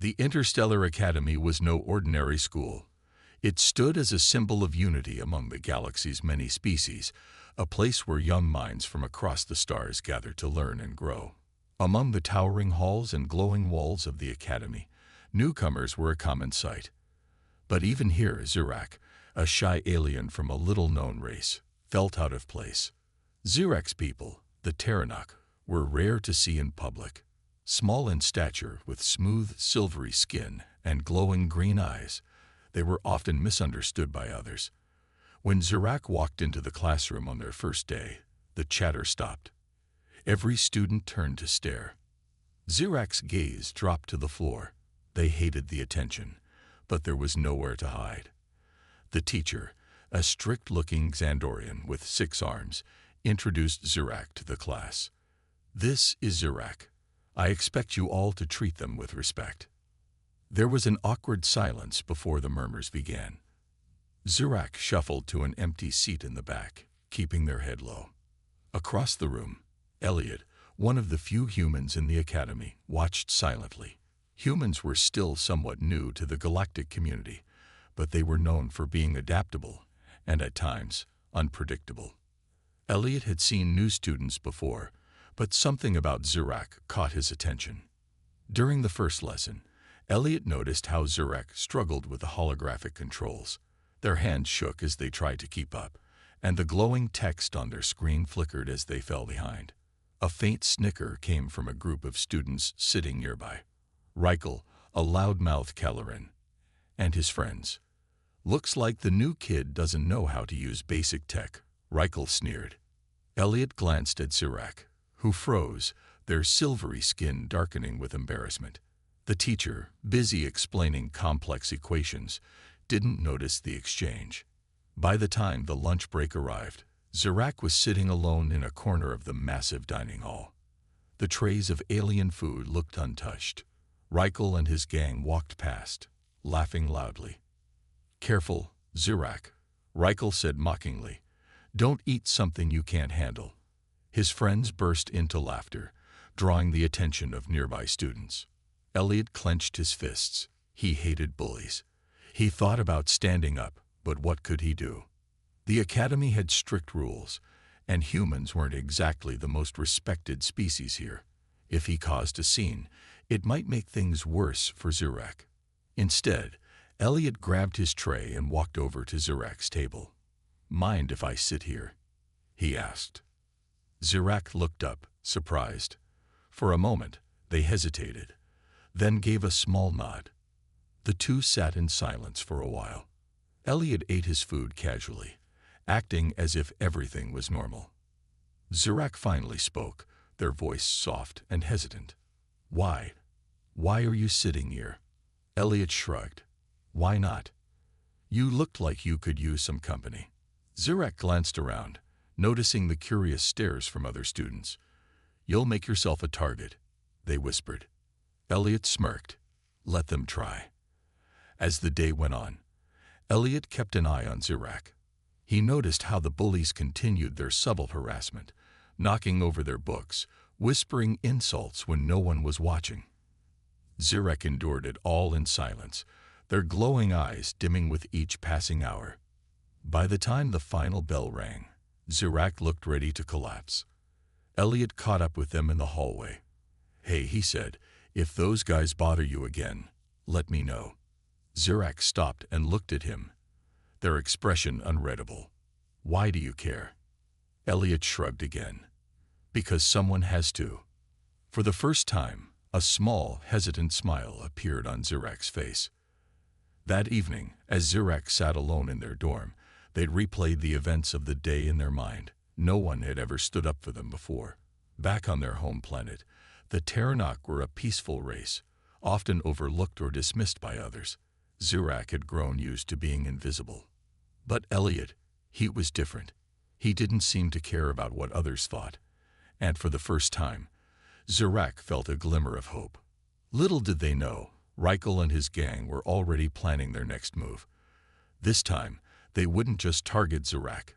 The Interstellar Academy was no ordinary school. It stood as a symbol of unity among the galaxy's many species, a place where young minds from across the stars gathered to learn and grow. Among the towering halls and glowing walls of the Academy, newcomers were a common sight. But even here, Zurak, a shy alien from a little-known race, felt out of place. Zurak's people, the Terranok, were rare to see in public. Small in stature, with smooth, silvery skin and glowing green eyes, they were often misunderstood by others. When Zurak walked into the classroom on their first day, the chatter stopped. Every student turned to stare. Zurak's gaze dropped to the floor. They hated the attention, but there was nowhere to hide. The teacher, a strict-looking Xandorian with 6 arms, introduced Zurak to the class. "This is Zurak. I expect you all to treat them with respect." There was an awkward silence before the murmurs began. Zurak shuffled to an empty seat in the back, keeping their head low. Across the room, Elliot, one of the few humans in the Academy, watched silently. Humans were still somewhat new to the galactic community, but they were known for being adaptable and, at times, unpredictable. Elliot had seen new students before, but something about Zurak caught his attention. During the first lesson, Elliot noticed how Zurak struggled with the holographic controls. Their hands shook as they tried to keep up, and the glowing text on their screen flickered as they fell behind. A faint snicker came from a group of students sitting nearby. Reichel, a loudmouth Kelleran, and his friends. "Looks like the new kid doesn't know how to use basic tech," Reichel sneered. Elliot glanced at Zurak, who froze, their silvery skin darkening with embarrassment. The teacher, busy explaining complex equations, didn't notice the exchange. By the time the lunch break arrived, Zurak was sitting alone in a corner of the massive dining hall. The trays of alien food looked untouched. Reichel and his gang walked past, laughing loudly. "Careful, Zurak," Reichel said mockingly. "Don't eat something you can't handle." His friends burst into laughter, drawing the attention of nearby students. Elliot clenched his fists. He hated bullies. He thought about standing up, but what could he do? The Academy had strict rules, and humans weren't exactly the most respected species here. If he caused a scene, it might make things worse for Zurak. Instead, Elliot grabbed his tray and walked over to Zurak's table. "Mind if I sit here?" he asked. Zurak looked up, surprised. For a moment, they hesitated, then gave a small nod. The two sat in silence for a while. Elliot ate his food casually, acting as if everything was normal. Zurak finally spoke, their voice soft and hesitant. "Why? Why are you sitting here?" Elliot shrugged. "Why not? You looked like you could use some company." Zurak glanced around, noticing the curious stares from other students. "You'll make yourself a target," they whispered. Elliot smirked. "Let them try." As the day went on, Elliot kept an eye on Zurak. He noticed how the bullies continued their subtle harassment, knocking over their books, whispering insults when no one was watching. Zurak endured it all in silence, their glowing eyes dimming with each passing hour. By the time the final bell rang, Zurak looked ready to collapse. Elliot caught up with them in the hallway. "Hey," he said, "if those guys bother you again, let me know." Zurak stopped and looked at him, their expression unreadable. "Why do you care?" Elliot shrugged again. "Because someone has to." For the first time, a small, hesitant smile appeared on Zurak's face. That evening, as Zurak sat alone in their dorm, they'd replayed the events of the day in their mind. No one had ever stood up for them before. Back on their home planet, the Terranok were a peaceful race, often overlooked or dismissed by others. Zurak had grown used to being invisible. But Elliot, he was different. He didn't seem to care about what others thought. And for the first time, Zurak felt a glimmer of hope. Little did they know, Reichel and his gang were already planning their next move. This time, they wouldn't just target Zurak.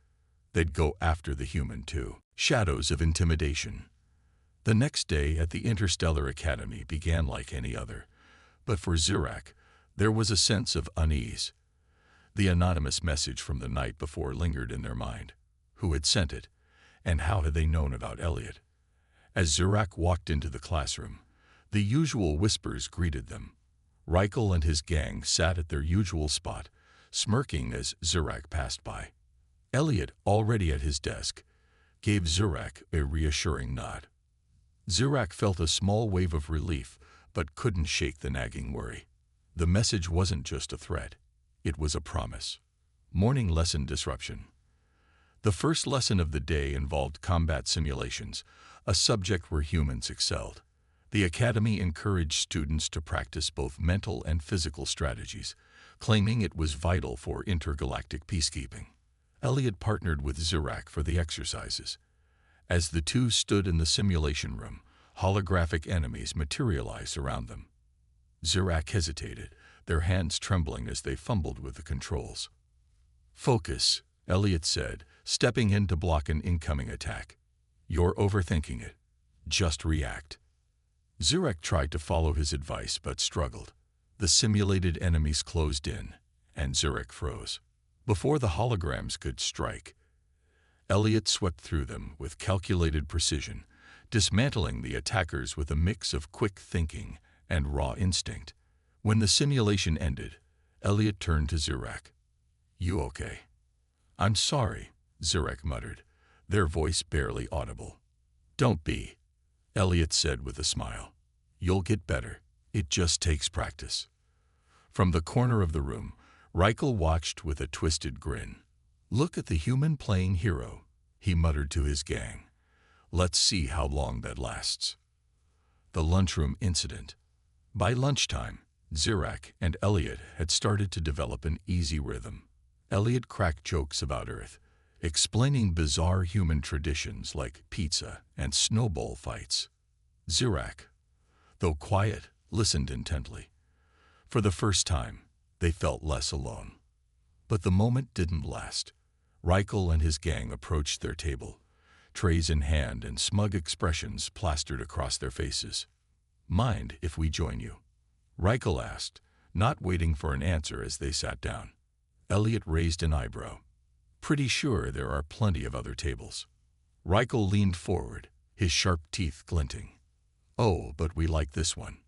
They'd go after the human too. Shadows of intimidation. The next day at the Interstellar Academy began like any other. But for Zurak, there was a sense of unease. The anonymous message from the night before lingered in their mind. Who had sent it, and how had they known about Elliot? As Zurak walked into the classroom, the usual whispers greeted them. Reichel and his gang sat at their usual spot, smirking as Zurak passed by. Elliot, already at his desk, gave Zurak a reassuring nod. Zurak felt a small wave of relief, but couldn't shake the nagging worry. The message wasn't just a threat. It was a promise. Morning lesson disruption. The first lesson of the day involved combat simulations, a subject where humans excelled. The Academy encouraged students to practice both mental and physical strategies, claiming it was vital for intergalactic peacekeeping. Elliot partnered with Zurak for the exercises. As the two stood in the simulation room, holographic enemies materialized around them. Zurak hesitated, their hands trembling as they fumbled with the controls. "Focus," Elliot said, stepping in to block an incoming attack. "You're overthinking it. Just react." Zurak tried to follow his advice but struggled. The simulated enemies closed in, and Zurak froze. Before the holograms could strike, Elliot swept through them with calculated precision, dismantling the attackers with a mix of quick thinking and raw instinct. When the simulation ended, Elliot turned to Zurak. "You okay?" "I'm sorry," Zurak muttered, their voice barely audible. "Don't be," Elliot said with a smile. "You'll get better. It just takes practice." From the corner of the room, Reichel watched with a twisted grin. "Look at the human playing hero," he muttered to his gang. "Let's see how long that lasts." The lunchroom incident. By lunchtime, Zurak and Elliot had started to develop an easy rhythm. Elliot cracked jokes about Earth, explaining bizarre human traditions like pizza and snowball fights. Zurak, though quiet, listened intently. For the first time, they felt less alone. But the moment didn't last. Reichel and his gang approached their table, trays in hand and smug expressions plastered across their faces. "Mind if we join you?" Reichel asked, not waiting for an answer as they sat down. Elliot raised an eyebrow. "Pretty sure there are plenty of other tables." Reichel leaned forward, his sharp teeth glinting. "Oh, but we like this one.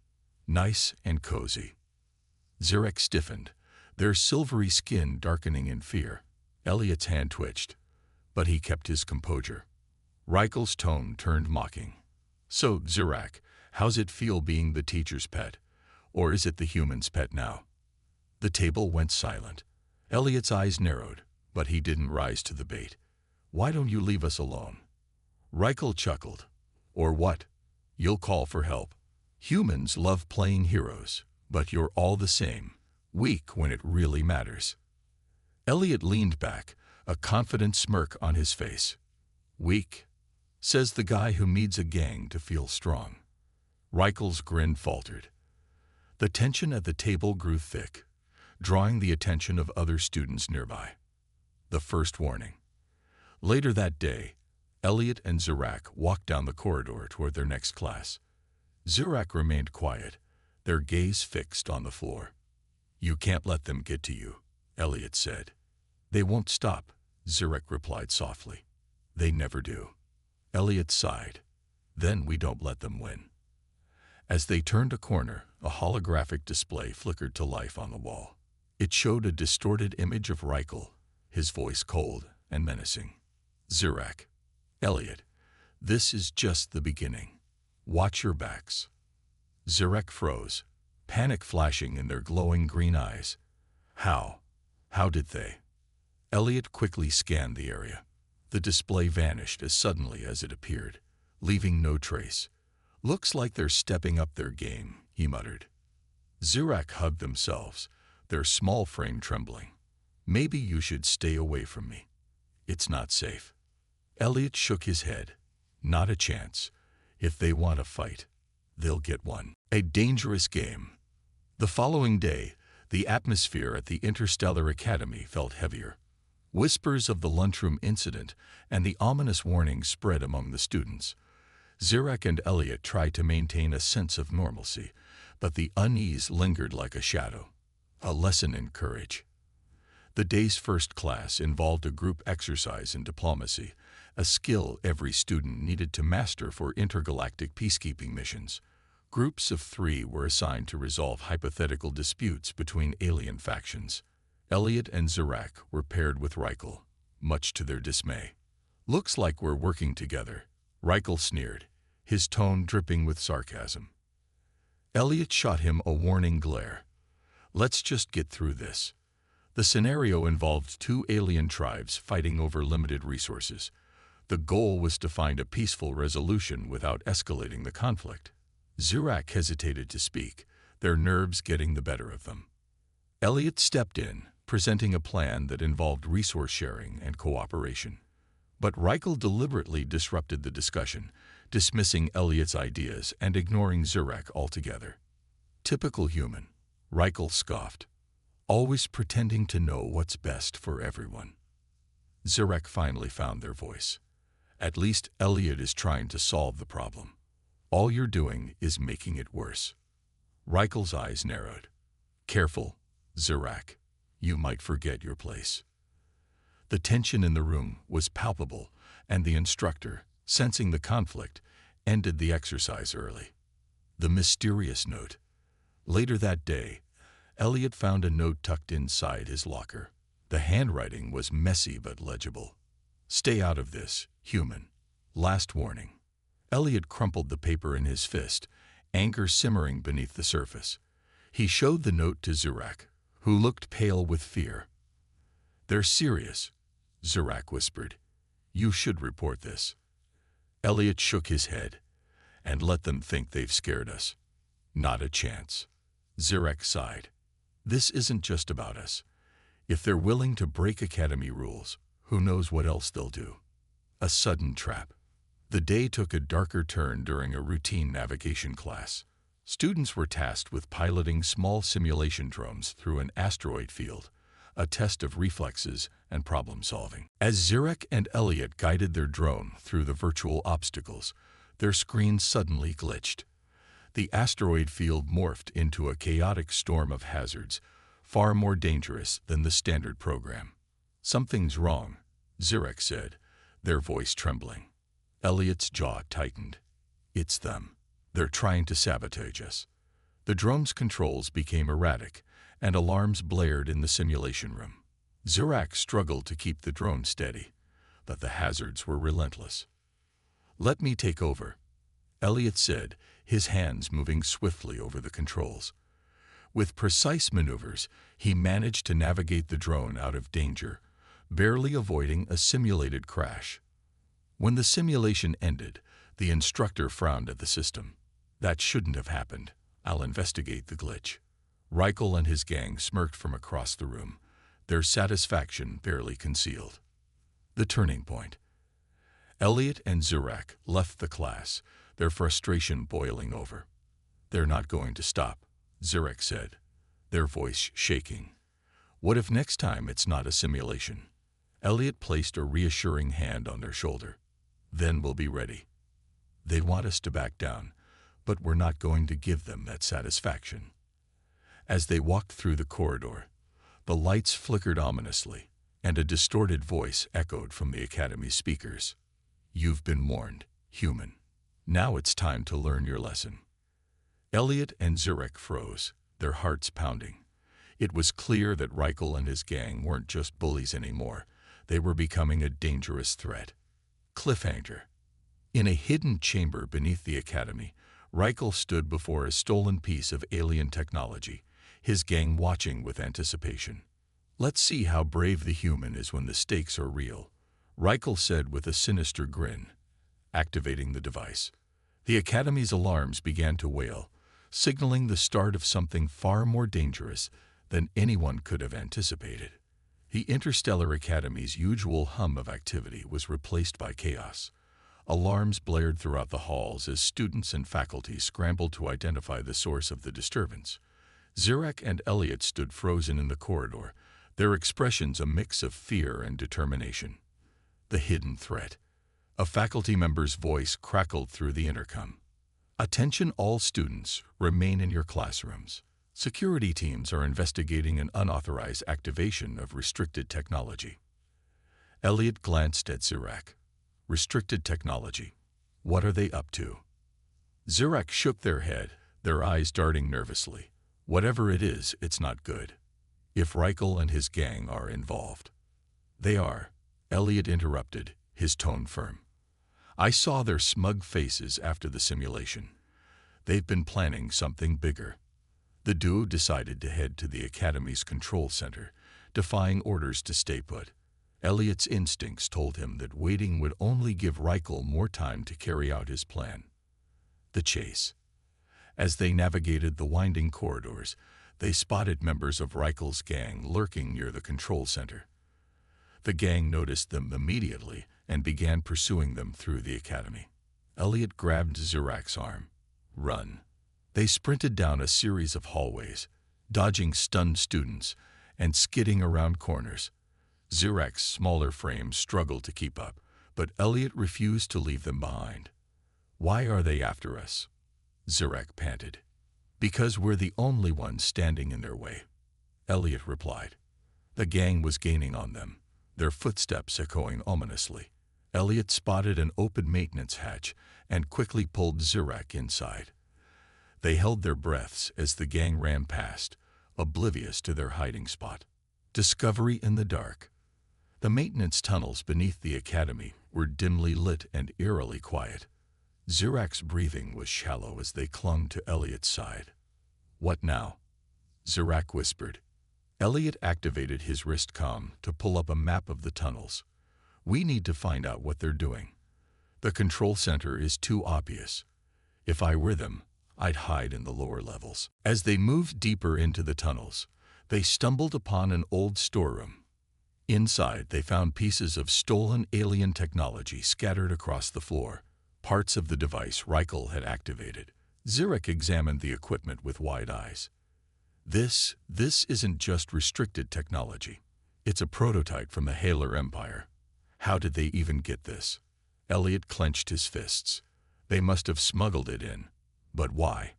Nice and cozy." Zurak stiffened, their silvery skin darkening in fear. Elliot's hand twitched, but he kept his composure. Reichel's tone turned mocking. "So, Zurak, how's it feel being the teacher's pet? Or is it the human's pet now?" The table went silent. Elliot's eyes narrowed, but he didn't rise to the bait. "Why don't you leave us alone?" Reichel chuckled. "Or what? You'll call for help. Humans love playing heroes, but you're all the same, weak when it really matters." Elliot leaned back, a confident smirk on his face. "Weak," says the guy who needs a gang to feel strong. Reichel's grin faltered. The tension at the table grew thick, drawing the attention of other students nearby. The first warning. Later that day, Elliot and Zurak walked down the corridor toward their next class. Zurak remained quiet, their gaze fixed on the floor. "You can't let them get to you," Elliot said. "They won't stop," Zurak replied softly. "They never do." Elliot sighed. "Then we don't let them win." As they turned a corner, a holographic display flickered to life on the wall. It showed a distorted image of Reichel, his voice cold and menacing. "Zurak, Elliot, this is just the beginning. Watch your backs." Zurak froze, panic flashing in their glowing green eyes. How did they? Elliot quickly scanned the area. The display vanished as suddenly as it appeared, leaving no trace. "Looks like they're stepping up their game," he muttered. Zurak hugged themselves, their small frame trembling. "Maybe you should stay away from me. It's not safe." Elliot shook his head. "Not a chance. If they want a fight, they'll get one." A dangerous game. The following day, the atmosphere at the Interstellar Academy felt heavier. Whispers of the lunchroom incident and the ominous warning spread among the students. Zurak and Elliot tried to maintain a sense of normalcy, but the unease lingered like a shadow, a lesson in courage. The day's first class involved a group exercise in diplomacy, a skill every student needed to master for intergalactic peacekeeping missions. Groups of 3 were assigned to resolve hypothetical disputes between alien factions. Elliot and Zarak were paired with Reichel, much to their dismay. "Looks like we're working together," Reichel sneered, his tone dripping with sarcasm. Elliot shot him a warning glare. "Let's just get through this." The scenario involved 2 alien tribes fighting over limited resources. The goal was to find a peaceful resolution without escalating the conflict. Zarak hesitated to speak, their nerves getting the better of them. Elliot stepped in, presenting a plan that involved resource sharing and cooperation. But Reichel deliberately disrupted the discussion, dismissing Elliot's ideas and ignoring Zarak altogether. "Typical human," Reichel scoffed. "Always pretending to know what's best for everyone." Zarak finally found their voice. "At least Elliot is trying to solve the problem. All you're doing is making it worse." Reichel's eyes narrowed. "Careful, Zarak. You might forget your place." The tension in the room was palpable, and the instructor, sensing the conflict, ended the exercise early. The mysterious note. Later that day, Elliot found a note tucked inside his locker. The handwriting was messy but legible. "Stay out of this, human. Last warning." Elliot crumpled the paper in his fist, anger simmering beneath the surface. He showed the note to Zarak, who looked pale with fear. "They're serious," Zarak whispered. "You should report this." Elliot shook his head. "And let them think they've scared us." "Not a chance." Zarak sighed. "This isn't just about us. If they're willing to break Academy rules, who knows what else they'll do." A sudden trap. The day took a darker turn during a routine navigation class. Students were tasked with piloting small simulation drones through an asteroid field, a test of reflexes and problem-solving. As Zarak and Elliot guided their drone through the virtual obstacles, their screen suddenly glitched. The asteroid field morphed into a chaotic storm of hazards, far more dangerous than the standard program. "Something's wrong," Zarak said, their voice trembling. Elliot's jaw tightened. "It's them. They're trying to sabotage us." The drone's controls became erratic, and alarms blared in the simulation room. Zarak struggled to keep the drone steady, but the hazards were relentless. "Let me take over," Elliot said, his hands moving swiftly over the controls. With precise maneuvers, he managed to navigate the drone out of danger, barely avoiding a simulated crash. When the simulation ended, the instructor frowned at the system. "That shouldn't have happened. I'll investigate the glitch." Reichel and his gang smirked from across the room, their satisfaction barely concealed. The turning point. Elliot and Zarak left the class, their frustration boiling over. "They're not going to stop," Zarak said, their voice shaking. "What if next time it's not a simulation?" Elliot placed a reassuring hand on their shoulder. "Then we'll be ready. They want us to back down, but we're not going to give them that satisfaction." As they walked through the corridor, the lights flickered ominously, and a distorted voice echoed from the Academy's speakers. "You've been warned, human. Now it's time to learn your lesson." Elliot and Zarak froze, their hearts pounding. It was clear that Reichel and his gang weren't just bullies anymore. They were becoming a dangerous threat. Cliffhanger. In a hidden chamber beneath the Academy, Reichel stood before a stolen piece of alien technology, his gang watching with anticipation. "Let's see how brave the human is when the stakes are real," Reichel said with a sinister grin, activating the device. The Academy's alarms began to wail, signaling the start of something far more dangerous than anyone could have anticipated. The Interstellar Academy's usual hum of activity was replaced by chaos. Alarms blared throughout the halls as students and faculty scrambled to identify the source of the disturbance. Zarak and Elliot stood frozen in the corridor, their expressions a mix of fear and determination. The hidden threat. A faculty member's voice crackled through the intercom. Attention all students, remain in your classrooms. Security teams are investigating an unauthorized activation of restricted technology. Elliot glanced at Zirak. Restricted technology. What are they up to? Zirak shook their head, their eyes darting nervously. Whatever it is, it's not good. If Reichel and his gang are involved. They are, Elliot interrupted, his tone firm. I saw their smug faces after the simulation. They've been planning something bigger. The duo decided to head to the Academy's control center, defying orders to stay put. Elliot's instincts told him that waiting would only give Reichel more time to carry out his plan. The chase. As they navigated the winding corridors, they spotted members of Reichel's gang lurking near the control center. The gang noticed them immediately and began pursuing them through the academy. Elliot grabbed Zirak's arm. Run. They sprinted down a series of hallways, dodging stunned students and skidding around corners. Zirak's smaller frame struggled to keep up, but Elliot refused to leave them behind. Why are they after us? Zirak panted. Because we're the only ones standing in their way, Elliot replied. The gang was gaining on them, their footsteps echoing ominously. Elliot spotted an open maintenance hatch and quickly pulled Zirak inside. They held their breaths as the gang ran past, oblivious to their hiding spot. Discovery in the dark. The maintenance tunnels beneath the academy were dimly lit and eerily quiet. Zirak's breathing was shallow as they clung to Elliot's side. What now? Zirak whispered. Elliot activated his wrist comm to pull up a map of the tunnels. We need to find out what they're doing. The control center is too obvious. If I were them, I'd hide in the lower levels. As they moved deeper into the tunnels, they stumbled upon an old storeroom. Inside, they found pieces of stolen alien technology scattered across the floor, parts of the device Reichel had activated. Zirak examined the equipment with wide eyes. This isn't just restricted technology. It's a prototype from the Haler Empire. How did they even get this? Elliot clenched his fists. They must have smuggled it in. But why?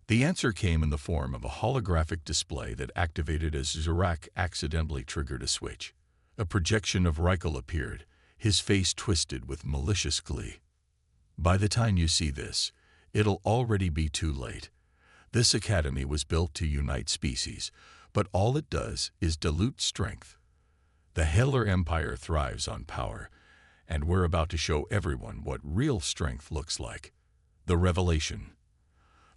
The answer came in the form of a holographic display that activated as Zirak accidentally triggered a switch. A projection of Reichel appeared, his face twisted with malicious glee. By the time you see this, it'll already be too late. This academy was built to unite species, but all it does is dilute strength. The Haler Empire thrives on power, and we're about to show everyone what real strength looks like. The revelation.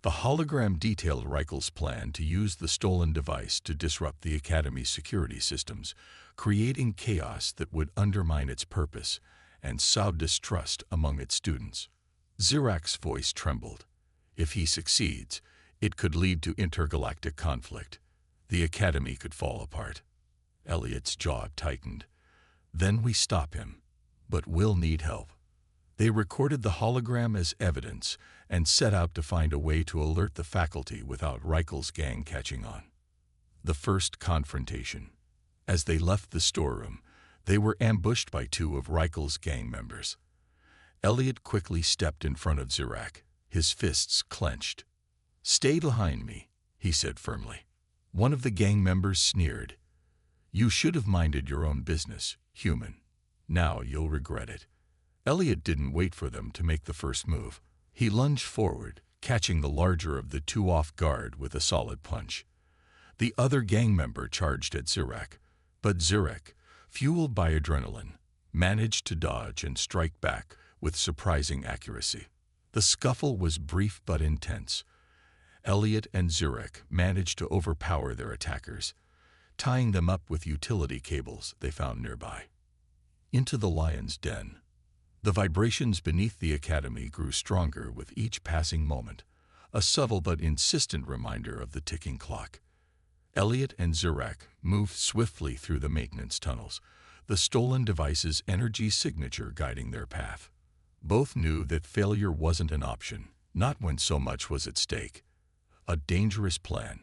The hologram detailed Reichel's plan to use the stolen device to disrupt the Academy's security systems, creating chaos that would undermine its purpose and sow distrust among its students. Zirak's voice trembled. If he succeeds, it could lead to intergalactic conflict. The Academy could fall apart. Elliot's jaw tightened. Then we stop him, but we'll need help. They recorded the hologram as evidence and set out to find a way to alert the faculty without Reichel's gang catching on. The first confrontation. As they left the storeroom, they were ambushed by two of Reichel's gang members. Elliot quickly stepped in front of Zirak, his fists clenched. "Stay behind me," he said firmly. One of the gang members sneered. "You should have minded your own business, human. Now you'll regret it." Elliot didn't wait for them to make the first move. He lunged forward, catching the larger of the two off guard with a solid punch. The other gang member charged at Zirak, but Zirak, fueled by adrenaline, managed to dodge and strike back with surprising accuracy. The scuffle was brief but intense. Elliot and Zirak managed to overpower their attackers, tying them up with utility cables they found nearby. Into the lion's den. The vibrations beneath the academy grew stronger with each passing moment, a subtle but insistent reminder of the ticking clock. Elliot and Zirak moved swiftly through the maintenance tunnels, the stolen device's energy signature guiding their path. Both knew that failure wasn't an option, not when so much was at stake. A dangerous plan.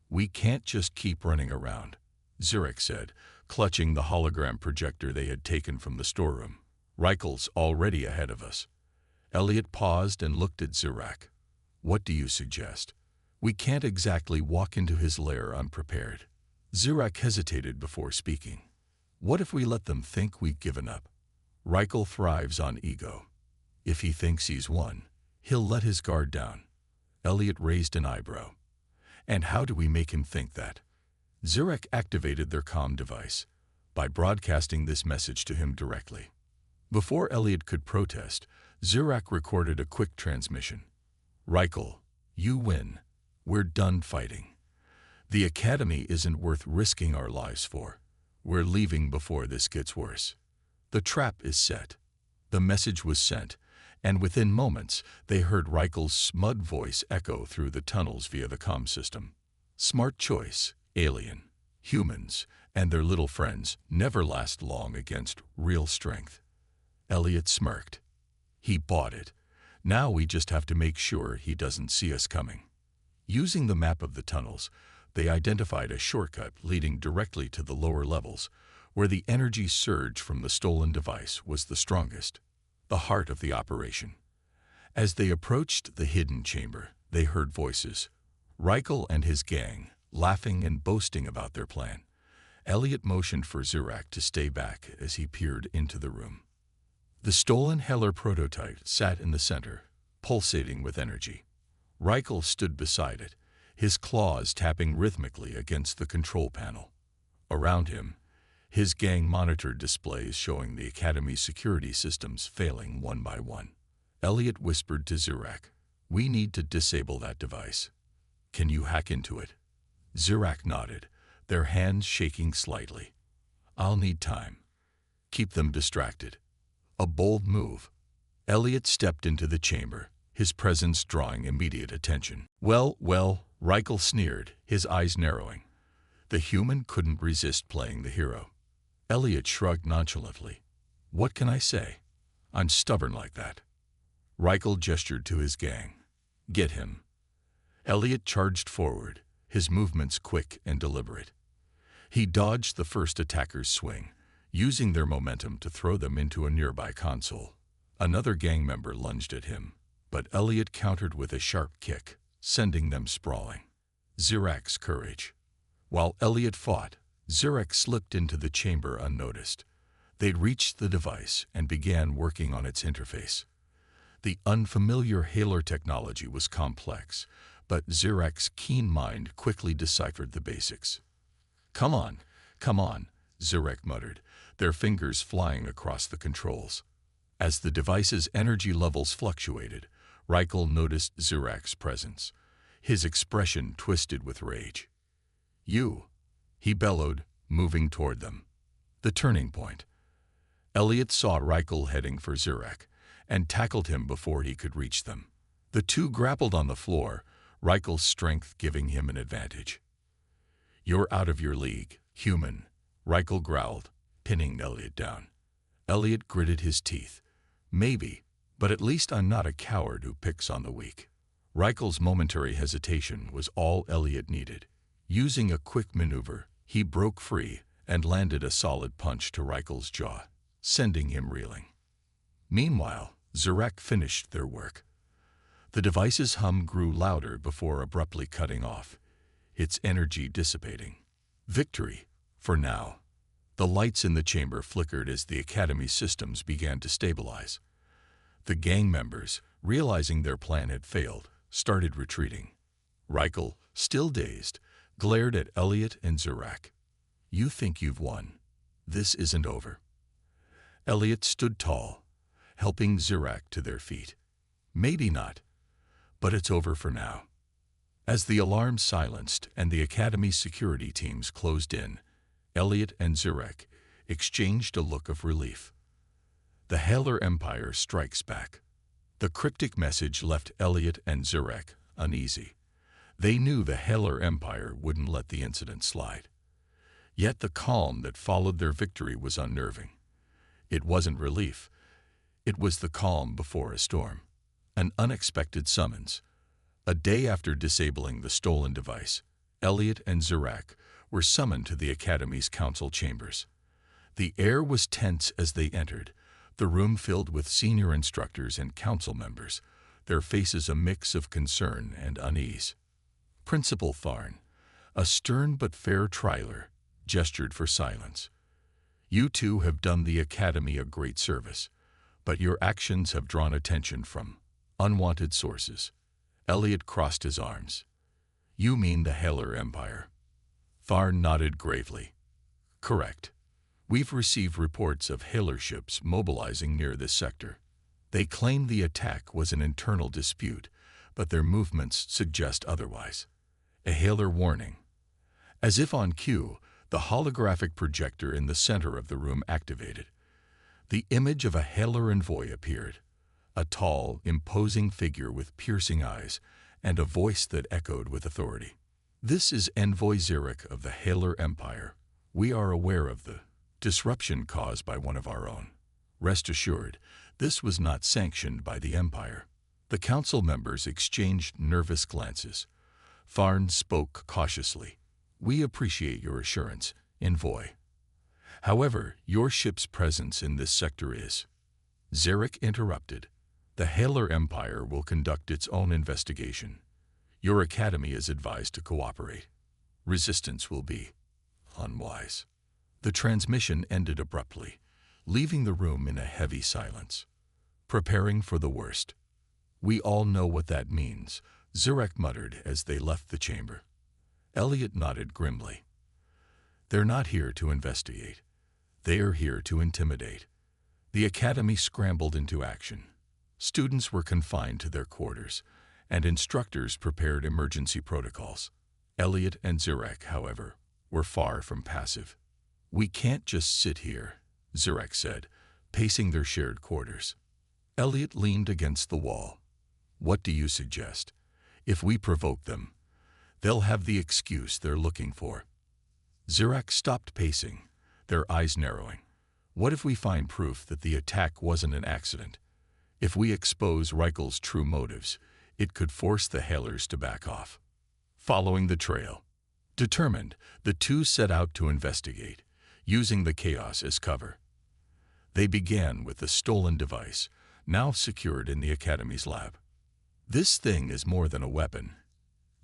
"We can't just keep running around," Zirak said, clutching the hologram projector they had taken from the storeroom. "Reichel's already ahead of us." Elliot paused and looked at Zirak. What do you suggest? We can't exactly walk into his lair unprepared. Zurak hesitated before speaking. What if we let them think we've given up? Reichel thrives on ego. If he thinks he's won, he'll let his guard down. Elliot raised an eyebrow. And how do we make him think that? Zurak activated their comm device by broadcasting this message to him directly. Before Elliot could protest, Zurak recorded a quick transmission. Reichel, you win. We're done fighting. The Academy isn't worth risking our lives for. We're leaving before this gets worse. The trap is set. The message was sent, and within moments they heard Reichel's smug voice echo through the tunnels via the comm system. Smart choice, alien. Humans and their little friends never last long against real strength. Elliot smirked. He bought it. Now we just have to make sure he doesn't see us coming. Using the map of the tunnels, they identified a shortcut leading directly to the lower levels, where the energy surge from the stolen device was the strongest, the heart of the operation. As they approached the hidden chamber, they heard voices. Reichel and his gang, laughing and boasting about their plan. Elliot motioned for Zurak to stay back as he peered into the room. The stolen Heller prototype sat in the center, pulsating with energy. Reichel stood beside it, his claws tapping rhythmically against the control panel. Around him, his gang monitored displays showing the Academy's security systems failing one by one. Elliot whispered to Zurak, "We need to disable that device. Can you hack into it?" Zurak nodded, their hands shaking slightly. "I'll need time. Keep them distracted." A bold move. Elliot stepped into the chamber, his presence drawing immediate attention. Well, Reichel sneered, his eyes narrowing. The human couldn't resist playing the hero. Elliot shrugged nonchalantly. "What can I say? I'm stubborn like that." Reichel gestured to his gang. "Get him." Elliot charged forward, his movements quick and deliberate. He dodged the first attacker's swing, using their momentum to throw them into a nearby console. Another gang member lunged at him, but Elliot countered with a sharp kick, sending them sprawling. Zurak's courage. While Elliot fought, Zurak slipped into the chamber unnoticed. They'd reached the device and began working on its interface. The unfamiliar Haler technology was complex, but Zurak's keen mind quickly deciphered the basics. Come on, Zurak muttered, their fingers flying across the controls. As the device's energy levels fluctuated, Reichel noticed Zurak's presence. His expression twisted with rage. "You," he bellowed, moving toward them. The turning point. Elliot saw Reichel heading for Zurak, and tackled him before he could reach them. The two grappled on the floor, Reichel's strength giving him an advantage. "You're out of your league, human," Reichel growled, pinning Elliot down. Elliot gritted his teeth. "Maybe, but at least I'm not a coward who picks on the weak." Reichel's momentary hesitation was all Elliot needed. Using a quick maneuver, he broke free and landed a solid punch to Reichel's jaw, sending him reeling. Meanwhile, Zurak finished their work. The device's hum grew louder before abruptly cutting off, its energy dissipating. Victory, for now. The lights in the chamber flickered as the Academy systems began to stabilize. The gang members, realizing their plan had failed, started retreating. Reichel, still dazed, glared at Elliot and Zurak. "You think you've won. This isn't over." Elliot stood tall, helping Zurak to their feet. "Maybe not, but it's over for now." As the alarm silenced and the Academy's security teams closed in, Elliot and Zurak exchanged a look of relief. The Heller Empire strikes back. The cryptic message left Elliot and Zurak uneasy. They knew the Heller Empire wouldn't let the incident slide. Yet the calm that followed their victory was unnerving. It wasn't relief. It was the calm before a storm. An unexpected summons. A day after disabling the stolen device, Elliot and Zurak were summoned to the Academy's council chambers. The air was tense as they entered, the room filled with senior instructors and council members, their faces a mix of concern and unease. Principal Tharn, a stern but fair trialer, gestured for silence. You two have done the Academy a great service, but your actions have drawn attention from unwanted sources. Elliot crossed his arms. You mean the Halar Empire? Tharn nodded gravely. Correct. We've received reports of Halar ships mobilizing near this sector. They claim the attack was an internal dispute, but their movements suggest otherwise. A Halar warning. As if on cue, the holographic projector in the center of the room activated. The image of a Halar envoy appeared, a tall, imposing figure with piercing eyes and a voice that echoed with authority. This is Envoy Xeric of the Halar Empire. We are aware of the disruption caused by one of our own. Rest assured, this was not sanctioned by the Empire. The council members exchanged nervous glances. Tharn spoke cautiously. We appreciate your assurance, Envoy. However, your ship's presence in this sector is... Xeric interrupted. The Halar Empire will conduct its own investigation. Your academy is advised to cooperate. Resistance will be unwise. The transmission ended abruptly, leaving the room in a heavy silence. Preparing for the worst. We all know what that means, Xeric muttered as they left the chamber. Elliot nodded grimly. They're not here to investigate. They are here to intimidate. The academy scrambled into action. Students were confined to their quarters, and instructors prepared emergency protocols. Elliot and Xeric, however, were far from passive. We can't just sit here, Xeric said, pacing their shared quarters. Elliot leaned against the wall. What do you suggest? If we provoke them, they'll have the excuse they're looking for. Xeric stopped pacing, their eyes narrowing. What if we find proof that the attack wasn't an accident? If we expose Reichel's true motives, it could force the Halars to back off. Following the trail. Determined, the two set out to investigate, using the chaos as cover. They began with the stolen device, now secured in the Academy's lab. This thing is more than a weapon,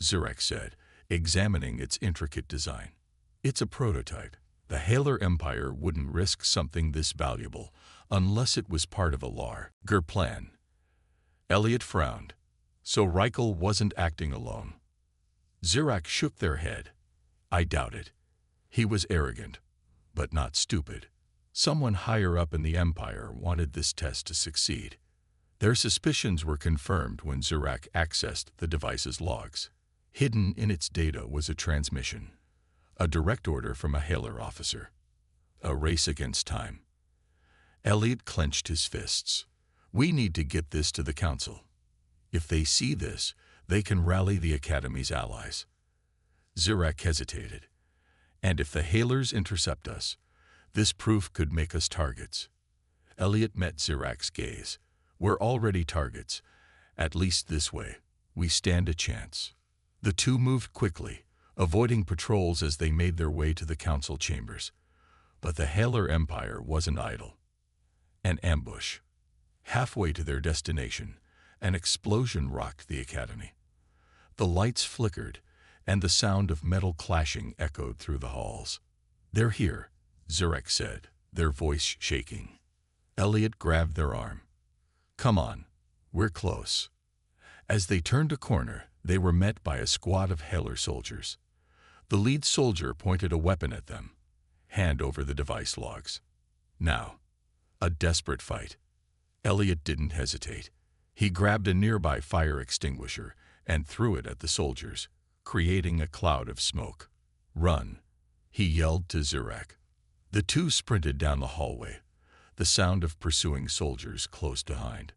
Xeric said, examining its intricate design. It's a prototype. The Halar Empire wouldn't risk something this valuable unless it was part of a larger plan. Elliot frowned. So Reichel wasn't acting alone. Xeric shook their head. I doubt it. He was arrogant, but not stupid. Someone higher up in the Empire wanted this test to succeed. Their suspicions were confirmed when Xeric accessed the device's logs. Hidden in its data was a transmission. A direct order from a Halar officer. A race against time. Elliot clenched his fists. We need to get this to the Council. If they see this, they can rally the Academy's allies. Xeric hesitated. And if the Halars intercept us, this proof could make us targets. Elliot met Xeric's gaze. We're already targets. At least this way, we stand a chance. The two moved quickly, avoiding patrols as they made their way to the council chambers. But the Halar Empire wasn't idle. An ambush. Halfway to their destination, an explosion rocked the Academy. The lights flickered, and the sound of metal clashing echoed through the halls. They're here, Xeric said, their voice shaking. Elliot grabbed their arm. Come on, we're close. As they turned a corner, they were met by a squad of Halar soldiers. The lead soldier pointed a weapon at them. Hand over the device logs. Now, a desperate fight. Elliot didn't hesitate. He grabbed a nearby fire extinguisher and threw it at the soldiers, creating a cloud of smoke. Run, he yelled to Xeric. The two sprinted down the hallway, the sound of pursuing soldiers close behind.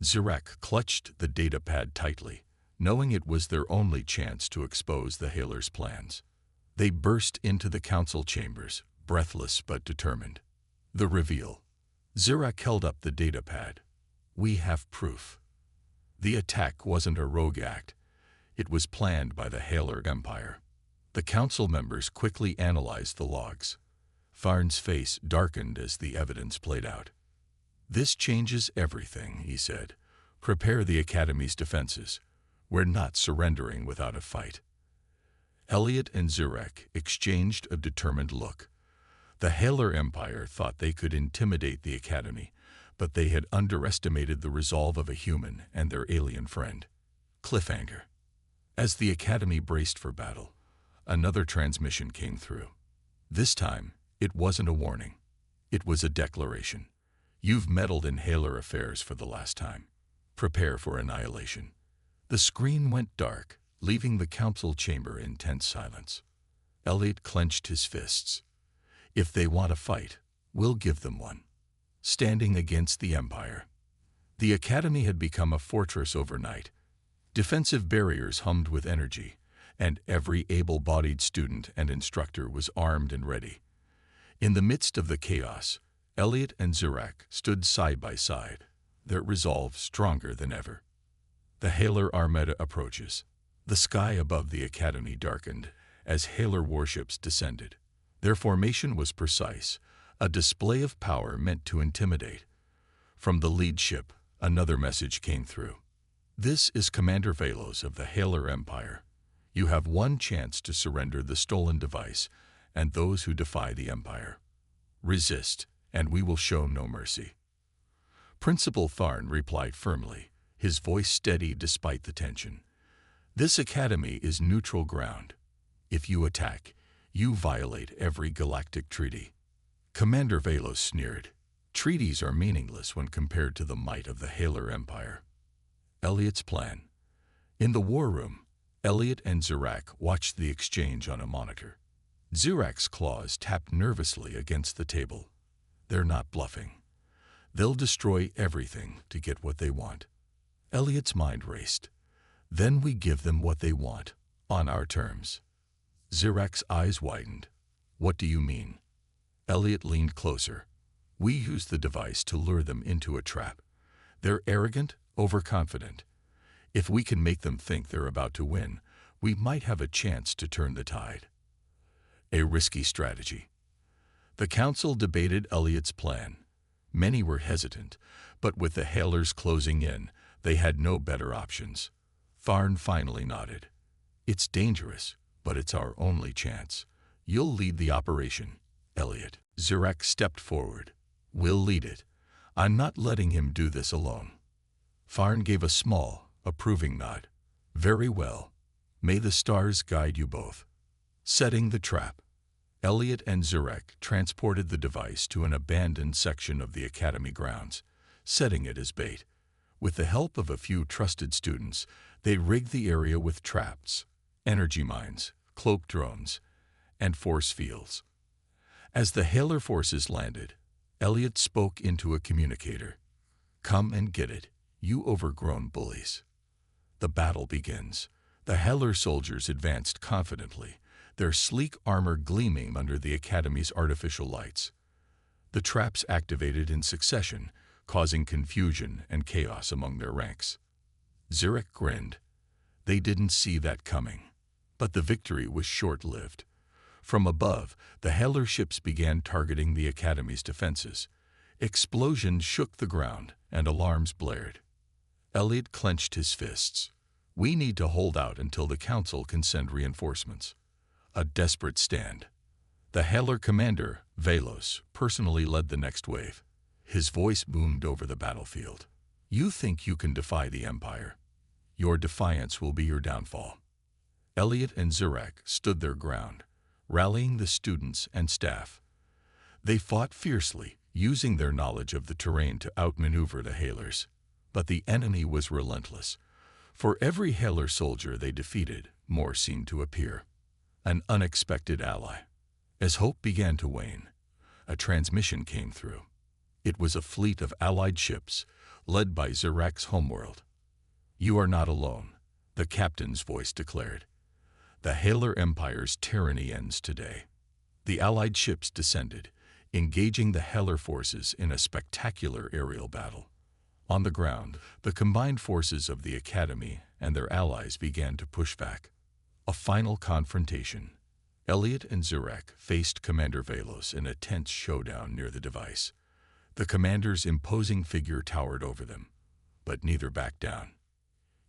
Xeric clutched the datapad tightly, knowing it was their only chance to expose the Halars' plans. They burst into the council chambers, breathless but determined. The reveal. Xeric held up the datapad. We have proof. The attack wasn't a rogue act. It was planned by the Halar Empire. The council members quickly analyzed the logs. Tharn's face darkened as the evidence played out. This changes everything, he said. Prepare the Academy's defenses. We're not surrendering without a fight." Elliot and Zurek exchanged a determined look. The Halar Empire thought they could intimidate the Academy, but they had underestimated the resolve of a human and their alien friend. Cliffhanger. As the Academy braced for battle, another transmission came through. This time, it wasn't a warning. It was a declaration. "You've meddled in Halar affairs for the last time. Prepare for annihilation." The screen went dark, leaving the council chamber in tense silence. Elliot clenched his fists. "If they want a fight, we'll give them one." Standing against the Empire. The Academy had become a fortress overnight. Defensive barriers hummed with energy, and every able-bodied student and instructor was armed and ready. In the midst of the chaos, Elliot and Zurek stood side by side, their resolve stronger than ever. The Halar Armada approaches. The sky above the Academy darkened as Halar warships descended. Their formation was precise, a display of power meant to intimidate. From the lead ship, another message came through. "This is Commander Velos of the Halar Empire. You have one chance to surrender the stolen device and those who defy the Empire. Resist, and we will show no mercy." Principal Tharn replied firmly, his voice steady despite the tension. "This Academy is neutral ground. If you attack, you violate every galactic treaty." Commander Velos sneered. "Treaties are meaningless when compared to the might of the Halar Empire." Elliot's plan. In the war room, Elliot and Zurek watched the exchange on a monitor. Zurek's claws tapped nervously against the table. They're not bluffing. They'll destroy everything to get what they want. Elliot's mind raced. Then we give them what they want, on our terms. Zurek's eyes widened. "What do you mean?" Elliot leaned closer. "We use the device to lure them into a trap. They're arrogant, overconfident. If we can make them think they're about to win, we might have a chance to turn the tide." A risky strategy. The council debated Elliot's plan. Many were hesitant, but with the Halars closing in, they had no better options. Tharn finally nodded. "It's dangerous, but it's our only chance. You'll lead the operation, Elliot." Zurek stepped forward. "We'll lead it. I'm not letting him do this alone." Tharn gave a small, approving nod. "Very well. May the stars guide you both." Setting the trap. Elliot and Zurek transported the device to an abandoned section of the Academy grounds, setting it as bait. With the help of a few trusted students, they rigged the area with traps, energy mines, cloak drones, and force fields. As the Halar forces landed, Elliot spoke into a communicator. "Come and get it, you overgrown bullies." The battle begins. The Halar soldiers advanced confidently, their sleek armor gleaming under the Academy's artificial lights. The traps activated in succession, causing confusion and chaos among their ranks. Zurek grinned. They didn't see that coming. But the victory was short-lived. From above, the Halar ships began targeting the Academy's defenses. Explosions shook the ground, and alarms blared. Elliot clenched his fists. "We need to hold out until the Council can send reinforcements." A desperate stand. The Halar commander, Velos, personally led the next wave. His voice boomed over the battlefield. "You think you can defy the Empire? Your defiance will be your downfall." Elliot and Zurek stood their ground, rallying the students and staff. They fought fiercely, using their knowledge of the terrain to outmaneuver the Halars. But the enemy was relentless. For every Halar soldier they defeated, more seemed to appear. An unexpected ally. As hope began to wane, a transmission came through. It was a fleet of allied ships, led by Zurek's homeworld. "You are not alone," the captain's voice declared. "The Halar Empire's tyranny ends today." The allied ships descended, engaging the Halar forces in a spectacular aerial battle. On the ground, the combined forces of the Academy and their allies began to push back. A final confrontation. Elliot and Zurek faced Commander Velos in a tense showdown near the device. The commander's imposing figure towered over them. but neither backed down.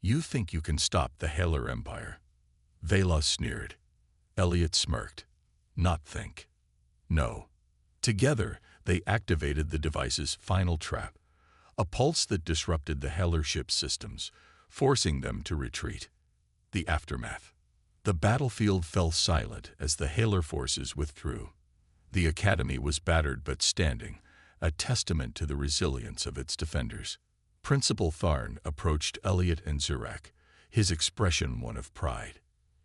You think you can stop the Heller Empire? Vela sneered. Elliot smirked. Not think. No. Together, they activated the device's final trap, a pulse that disrupted the Heller ship's systems, forcing them to retreat. The aftermath. The battlefield fell silent as the Heller forces withdrew. The Academy was battered but standing, a testament to the resilience of its defenders. Principal Tharn approached Elliot and Zurak, his expression one of pride.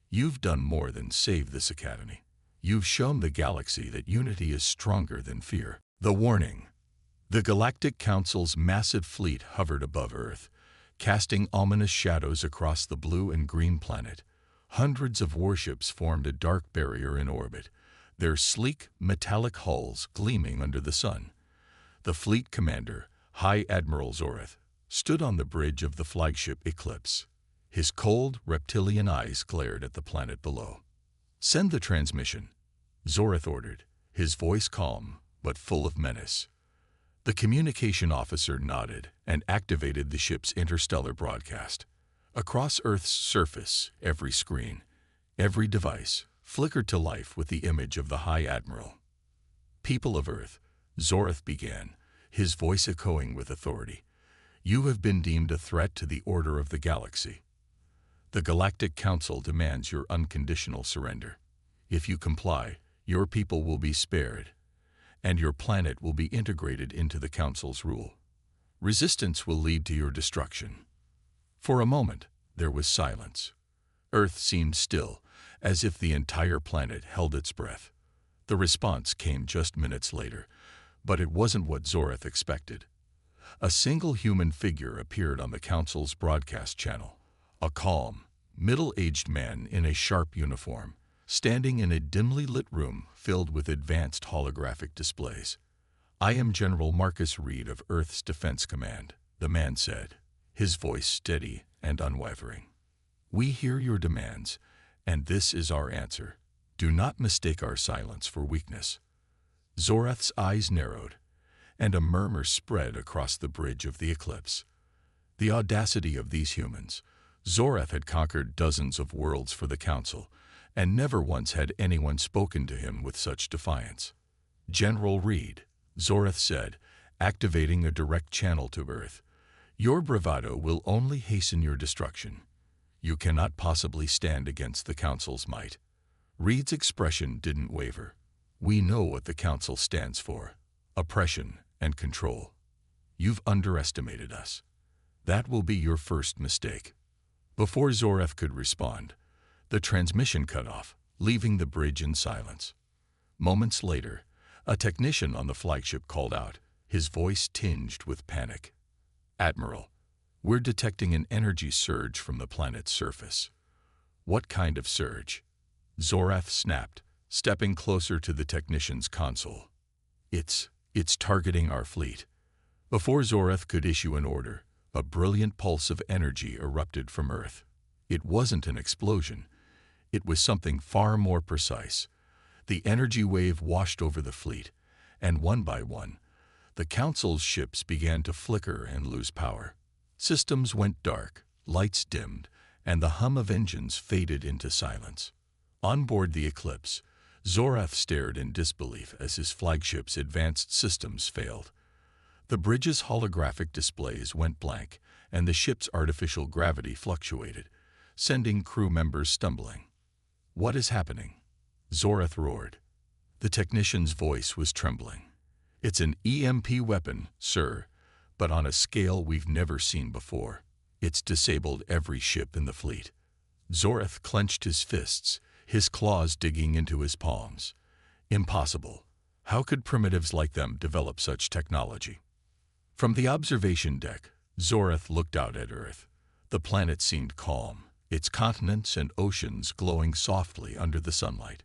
You've done more than save this Academy. You've shown the galaxy that unity is stronger than fear. The warning. The Galactic Council's massive fleet hovered above Earth, casting ominous shadows across the blue and green planet. Hundreds of warships formed a dark barrier in orbit, their sleek, metallic hulls gleaming under the sun. The fleet commander, High Admiral Zorath, stood on the bridge of the flagship Eclipse. His cold, reptilian eyes glared at the planet below. Send the transmission, Zorath ordered, his voice calm but full of menace. The communication officer nodded and activated the ship's interstellar broadcast. Across Earth's surface, every screen, every device, flickered to life with the image of the High Admiral. People of Earth, Zorath began, his voice echoing with authority. You have been deemed a threat to the order of the galaxy. The Galactic Council demands your unconditional surrender. If you comply, your people will be spared, and your planet will be integrated into the Council's rule. Resistance will lead to your destruction. For a moment, there was silence. Earth seemed still, as if the entire planet held its breath. The response came just minutes later, but it wasn't what Zorath expected. A single human figure appeared on the Council's broadcast channel. A calm, middle-aged man in a sharp uniform, standing in a dimly lit room filled with advanced holographic displays. I am General Marcus Reed of Earth's Defense Command, the man said, his voice steady and unwavering. We hear your demands, and this is our answer. Do not mistake our silence for weakness. Zorath's eyes narrowed, and a murmur spread across the bridge of the Eclipse. The audacity of these humans. Zorath had conquered dozens of worlds for the Council, and never once had anyone spoken to him with such defiance. General Reed, Zorath said, activating a direct channel to Earth. Your bravado will only hasten your destruction. You cannot possibly stand against the Council's might. Reed's expression didn't waver. We know what the Council stands for: oppression and control. You've underestimated us. That will be your first mistake. Before Zorath could respond, the transmission cut off, leaving the bridge in silence. Moments later, a technician on the flagship called out, his voice tinged with panic. Admiral, we're detecting an energy surge from the planet's surface. What kind of surge? Zorath snapped, stepping closer to the technician's console. It's targeting our fleet. Before Zorath could issue an order, a brilliant pulse of energy erupted from Earth. It wasn't an explosion. It was something far more precise. The energy wave washed over the fleet, and one by one, the Council's ships began to flicker and lose power. Systems went dark, lights dimmed, and the hum of engines faded into silence. On board the Eclipse, Zorath stared in disbelief as his flagship's advanced systems failed. The bridge's holographic displays went blank, and the ship's artificial gravity fluctuated, sending crew members stumbling. What is happening? Zorath roared. The technician's voice was trembling. It's an EMP weapon, sir, but on a scale we've never seen before. It's disabled every ship in the fleet. Zorath clenched his fists, his claws digging into his palms. Impossible. How could primitives like them develop such technology? From the observation deck, Zorath looked out at Earth. The planet seemed calm, its continents and oceans glowing softly under the sunlight.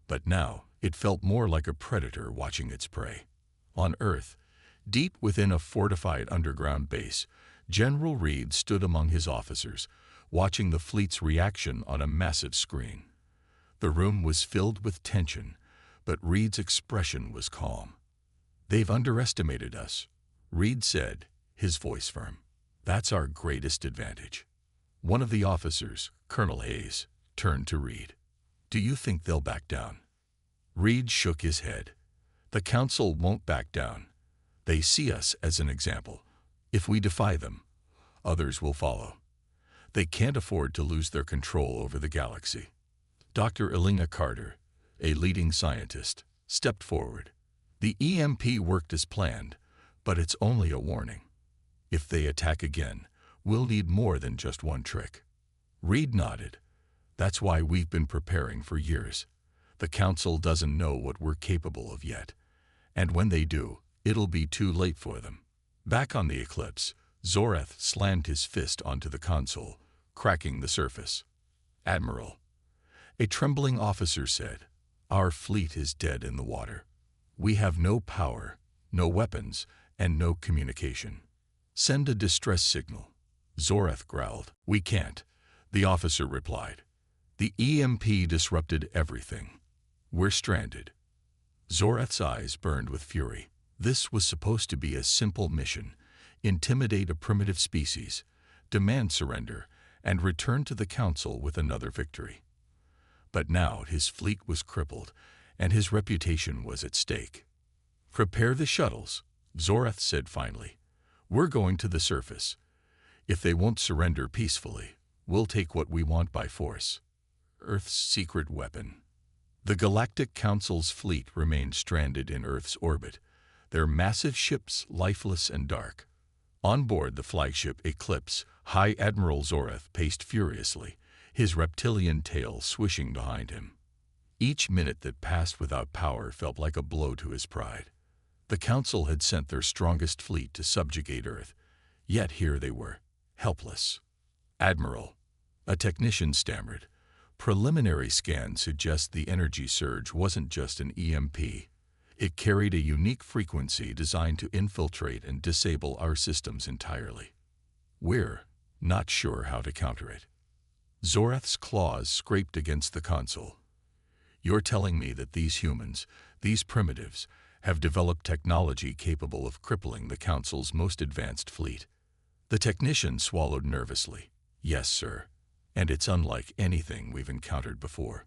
But now, it felt more like a predator watching its prey. On Earth, deep within a fortified underground base, General Reed stood among his officers, watching the fleet's reaction on a massive screen. The room was filled with tension, but Reed's expression was calm. They've underestimated us, Reed said, his voice firm. That's our greatest advantage. One of the officers, Colonel Hayes, turned to Reed. Do you think they'll back down? Reed shook his head. The Council won't back down. They see us as an example. If we defy them, others will follow. They can't afford to lose their control over the galaxy. Dr. Elena Carter, a leading scientist, stepped forward. The EMP worked as planned, but it's only a warning. If they attack again, we'll need more than just one trick. Reed nodded. That's why we've been preparing for years. The Council doesn't know what we're capable of yet. And when they do, it'll be too late for them. Back on the Eclipse, Zorath slammed his fist onto the console, cracking the surface. Admiral, a trembling officer said, our fleet is dead in the water. We have no power, no weapons, and no communication. Send a distress signal. Zorath growled. We can't, the officer replied. The EMP disrupted everything. We're stranded. Zorath's eyes burned with fury. This was supposed to be a simple mission: intimidate a primitive species, demand surrender, and return to the Council with another victory. But now his fleet was crippled, and his reputation was at stake. Prepare the shuttles, Zorath said finally. We're going to the surface. If they won't surrender peacefully, we'll take what we want by force. Earth's secret weapon. The Galactic Council's fleet remained stranded in Earth's orbit, their massive ships lifeless and dark. On board the flagship Eclipse, High Admiral Zorath paced furiously, his reptilian tail swishing behind him. Each minute that passed without power felt like a blow to his pride. The Council had sent their strongest fleet to subjugate Earth, yet here they were, helpless. Admiral, a technician stammered. Preliminary scans suggest the energy surge wasn't just an EMP. It carried a unique frequency designed to infiltrate and disable our systems entirely. We're not sure how to counter it. Zorath's claws scraped against the console. You're telling me that these humans, these primitives, have developed technology capable of crippling the Council's most advanced fleet? The technician swallowed nervously. Yes, sir. And it's unlike anything we've encountered before.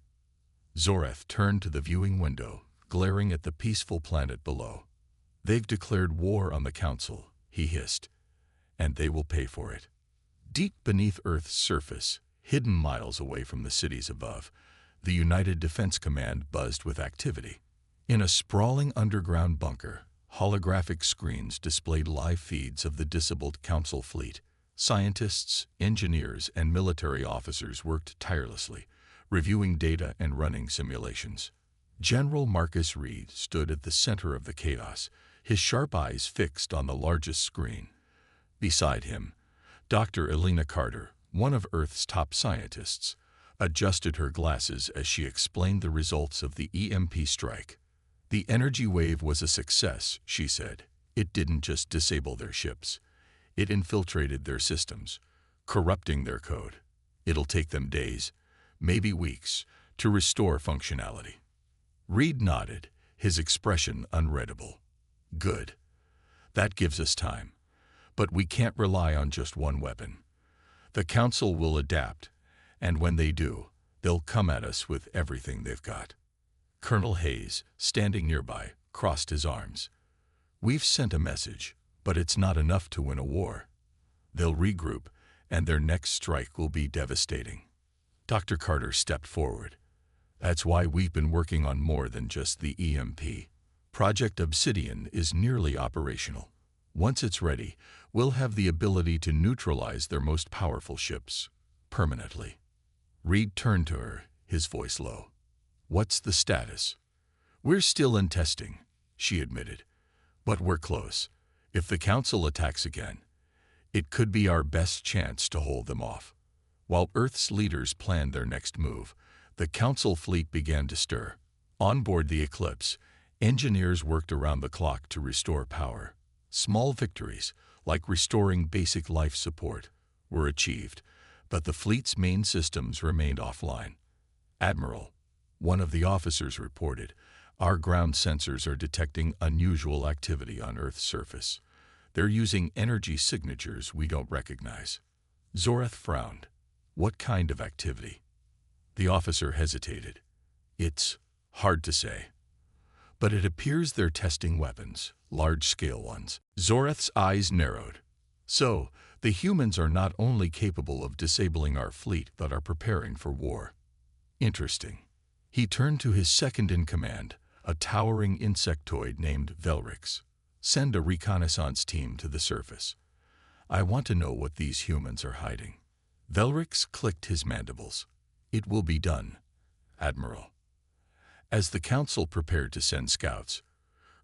Zorath turned to the viewing window, glaring at the peaceful planet below. They've declared war on the Council, he hissed, and they will pay for it. Deep beneath Earth's surface, hidden miles away from the cities above, the United Defense Command buzzed with activity. In a sprawling underground bunker, holographic screens displayed live feeds of the disabled Council fleet. Scientists, engineers, and military officers worked tirelessly, reviewing data and running simulations. General Marcus Reed stood at the center of the chaos, his sharp eyes fixed on the largest screen. Beside him, Dr. Elena Carter, one of Earth's top scientists, adjusted her glasses as she explained the results of the EMP strike. The energy wave was a success, she said. It didn't just disable their ships. It infiltrated their systems, corrupting their code. It'll take them days, maybe weeks, to restore functionality. Reed nodded, his expression unreadable. Good. That gives us time. But we can't rely on just one weapon. The Council will adapt, and when they do, they'll come at us with everything they've got. Colonel Hayes, standing nearby, crossed his arms. We've sent a message, but it's not enough to win a war. They'll regroup, and their next strike will be devastating. Dr. Carter stepped forward. That's why we've been working on more than just the EMP. Project Obsidian is nearly operational. Once it's ready, we'll have the ability to neutralize their most powerful ships, permanently. Reed turned to her, his voice low. What's the status? We're still in testing, she admitted. But we're close. If the Council attacks again, it could be our best chance to hold them off. While Earth's leaders planned their next move, the Council fleet began to stir. On board the Eclipse, engineers worked around the clock to restore power. Small victories, like restoring basic life support, were achieved, but the fleet's main systems remained offline. Admiral, one of the officers reported, our ground sensors are detecting unusual activity on Earth's surface. They're using energy signatures we don't recognize. Zoreth frowned. What kind of activity? The officer hesitated. It's hard to say. But it appears they're testing weapons, large-scale ones. Zoreth's eyes narrowed. So, the humans are not only capable of disabling our fleet, but are preparing for war. Interesting. He turned to his second-in-command, a towering insectoid named Velrix. Send a reconnaissance team to the surface. I want to know what these humans are hiding. Velrix clicked his mandibles. It will be done, Admiral. As the Council prepared to send scouts,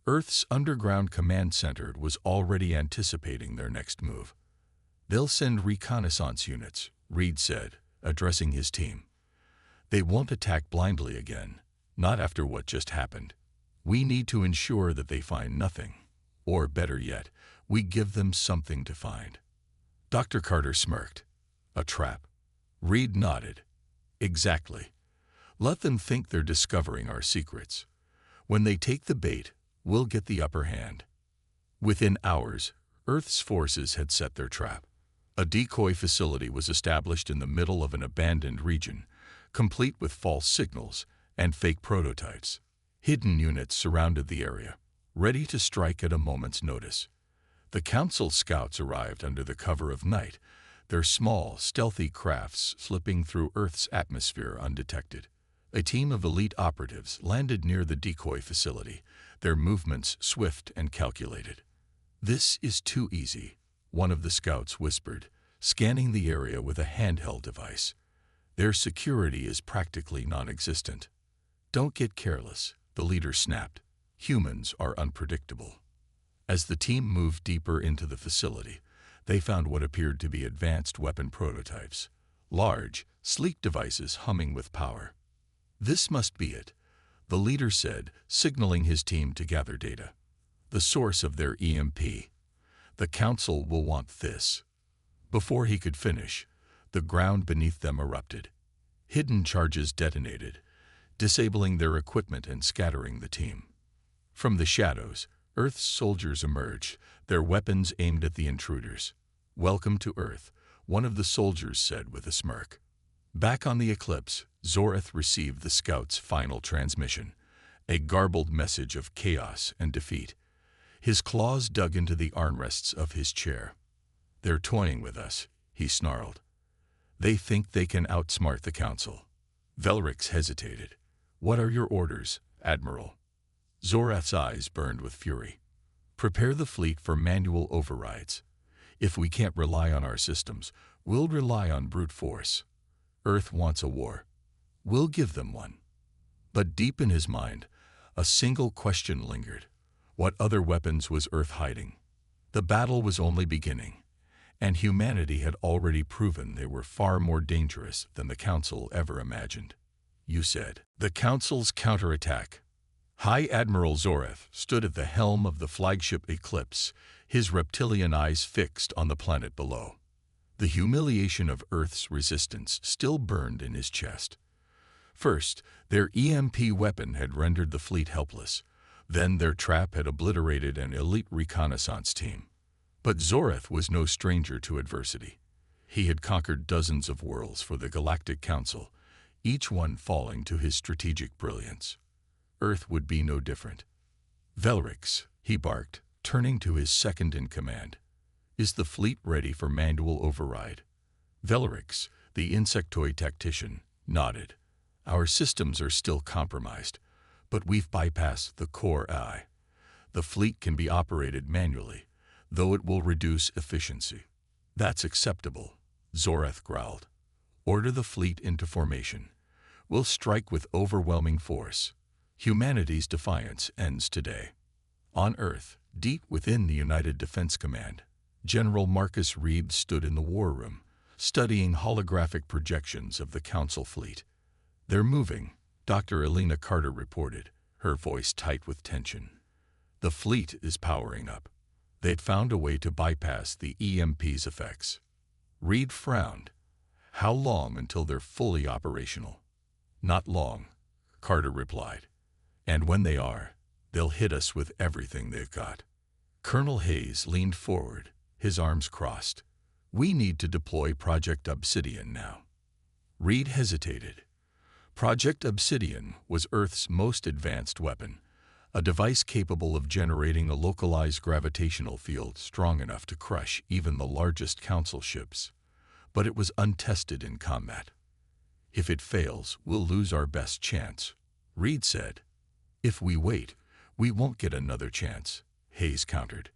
Earth's underground command center was already anticipating their next move. They'll send reconnaissance units, Reed said, addressing his team. They won't attack blindly again, not after what just happened. We need to ensure that they find nothing. Or better yet, we give them something to find. Dr. Carter smirked. A trap. Reed nodded. Exactly. Let them think they're discovering our secrets. When they take the bait, we'll get the upper hand. Within hours, Earth's forces had set their trap. A decoy facility was established in the middle of an abandoned region, complete with false signals and fake prototypes. Hidden units surrounded the area, ready to strike at a moment's notice. The Council scouts arrived under the cover of night, their small, stealthy crafts slipping through Earth's atmosphere undetected. A team of elite operatives landed near the decoy facility, their movements swift and calculated. This is too easy, one of the scouts whispered, scanning the area with a handheld device. Their security is practically non-existent. Don't get careless, the leader snapped. Humans are unpredictable. As the team moved deeper into the facility, they found what appeared to be advanced weapon prototypes, large, sleek devices humming with power. This must be it, the leader said, signaling his team to gather data. The source of their EMP. The Council will want this. Before he could finish, the ground beneath them erupted. Hidden charges detonated, disabling their equipment and scattering the team. From the shadows, Earth's soldiers emerged, their weapons aimed at the intruders. Welcome to Earth, one of the soldiers said with a smirk. Back on the Eclipse, Zoreth received the scout's final transmission, a garbled message of chaos and defeat. His claws dug into the armrests of his chair. They're toying with us, he snarled. They think they can outsmart the Council. Velrix hesitated. What are your orders, Admiral? Zoreth's eyes burned with fury. Prepare the fleet for manual overrides. If we can't rely on our systems, we'll rely on brute force. Earth wants a war. We'll give them one. But deep in his mind, a single question lingered. What other weapons was Earth hiding? The battle was only beginning, and humanity had already proven they were far more dangerous than the Council ever imagined. You said. The Council's counterattack. High Admiral Zoreth stood at the helm of the flagship Eclipse, his reptilian eyes fixed on the planet below. The humiliation of Earth's resistance still burned in his chest. First, their EMP weapon had rendered the fleet helpless. Then their trap had obliterated an elite reconnaissance team. But Zoreth was no stranger to adversity. He had conquered dozens of worlds for the Galactic Council, each one falling to his strategic brilliance. Earth would be no different. Velrix, he barked, turning to his second-in-command. Is the fleet ready for manual override? Velrix, the insectoid tactician, nodded. Our systems are still compromised, but we've bypassed the core AI. The fleet can be operated manually, though it will reduce efficiency. That's acceptable, Zoreth growled. Order the fleet into formation. We'll strike with overwhelming force. Humanity's defiance ends today. On Earth, deep within the United Defense Command, General Marcus Reed stood in the war room, studying holographic projections of the Council fleet. They're moving, Dr. Elena Carter reported, her voice tight with tension. The fleet is powering up. They'd found a way to bypass the EMP's effects. Reed frowned. How long until they're fully operational? Not long, Carter replied. And when they are, they'll hit us with everything they've got. Colonel Hayes leaned forward, his arms crossed. We need to deploy Project Obsidian now. Reed hesitated. Project Obsidian was Earth's most advanced weapon, a device capable of generating a localized gravitational field strong enough to crush even the largest Council ships. But it was untested in combat. If it fails, we'll lose our best chance, Reed said. If we wait, we won't get another chance, Hayes countered.